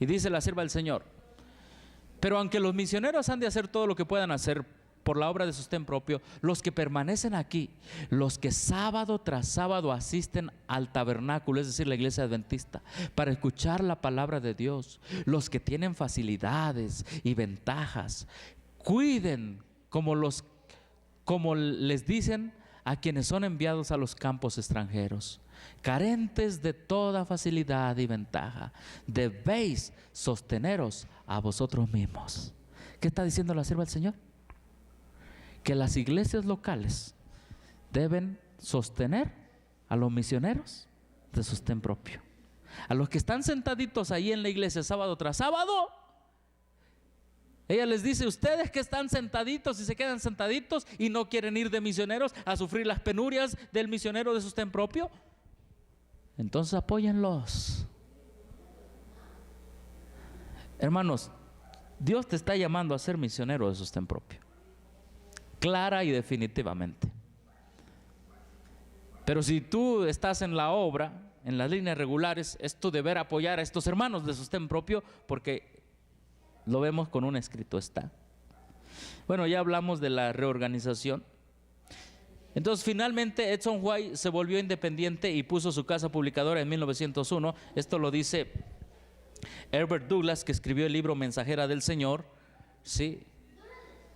Y dice la sierva del Señor, pero aunque los misioneros han de hacer todo lo que puedan hacer por la obra de sostén propio, los que permanecen aquí, los que sábado tras sábado asisten al tabernáculo, es decir, la iglesia adventista, para escuchar la palabra de Dios, los que tienen facilidades y ventajas, cuiden como les dicen a quienes son enviados a los campos extranjeros, carentes de toda facilidad y ventaja, debéis sosteneros a vosotros mismos. ¿Qué está diciendo la sierva del Señor? Que las iglesias locales deben sostener a los misioneros de sostén propio. A los que están sentaditos ahí en la iglesia sábado tras sábado, ella les dice, ustedes que están sentaditos y se quedan sentaditos y no quieren ir de misioneros a sufrir las penurias del misionero de sostén propio, entonces apóyenlos. Hermanos, Dios te está llamando a ser misionero de sostén propio, clara y definitivamente. Pero si tú estás en la obra, en las líneas regulares, es tu deber apoyar a estos hermanos de sostén propio, porque lo vemos con un escrito está. Bueno, ya hablamos de la reorganización. Entonces finalmente Edson White se volvió independiente y puso su casa publicadora en 1901. Esto lo dice Herbert Douglas, que escribió el libro Mensajera del Señor, ¿sí?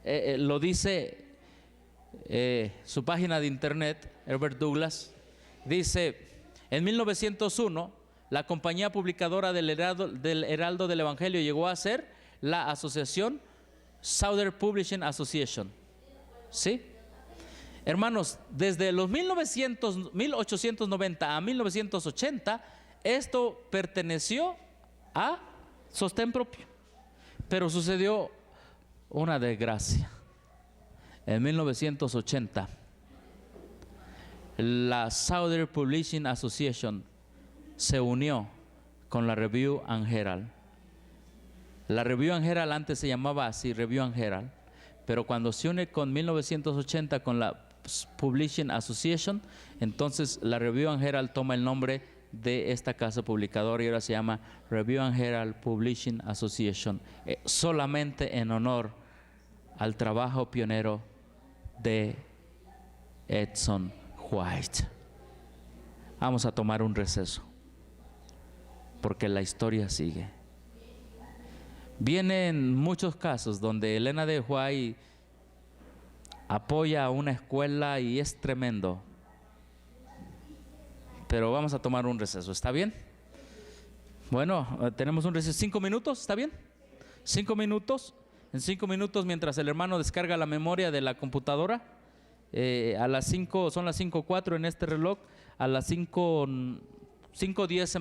Lo dice su página de internet. Herbert Douglas dice, en 1901 la compañía publicadora del Heraldo del Evangelio llegó a ser la asociación Southern Publishing Association, ¿sí? Hermanos, desde los 1890 a 1980 esto perteneció a sostén propio, pero sucedió una desgracia. En 1980 la Southern Publishing Association se unió con la Review and Herald. La Review and Herald antes se llamaba así, Review and Herald, pero cuando se une con 1980 con la Publishing Association, entonces la Review and Herald toma el nombre de esta casa publicadora y ahora se llama Review and Herald Publishing Association, solamente en honor al trabajo pionero de Edson White. Vamos a tomar un receso, porque la historia sigue. Vienen muchos casos donde Elena de White apoya a una escuela y es tremendo. Pero vamos a tomar un receso, ¿está bien? Bueno, tenemos un receso, 5 minutos, ¿está bien? 5 minutos. En 5 minutos, mientras el hermano descarga la memoria de la computadora, a las 5, son las 5:04 en este reloj, a las 5:10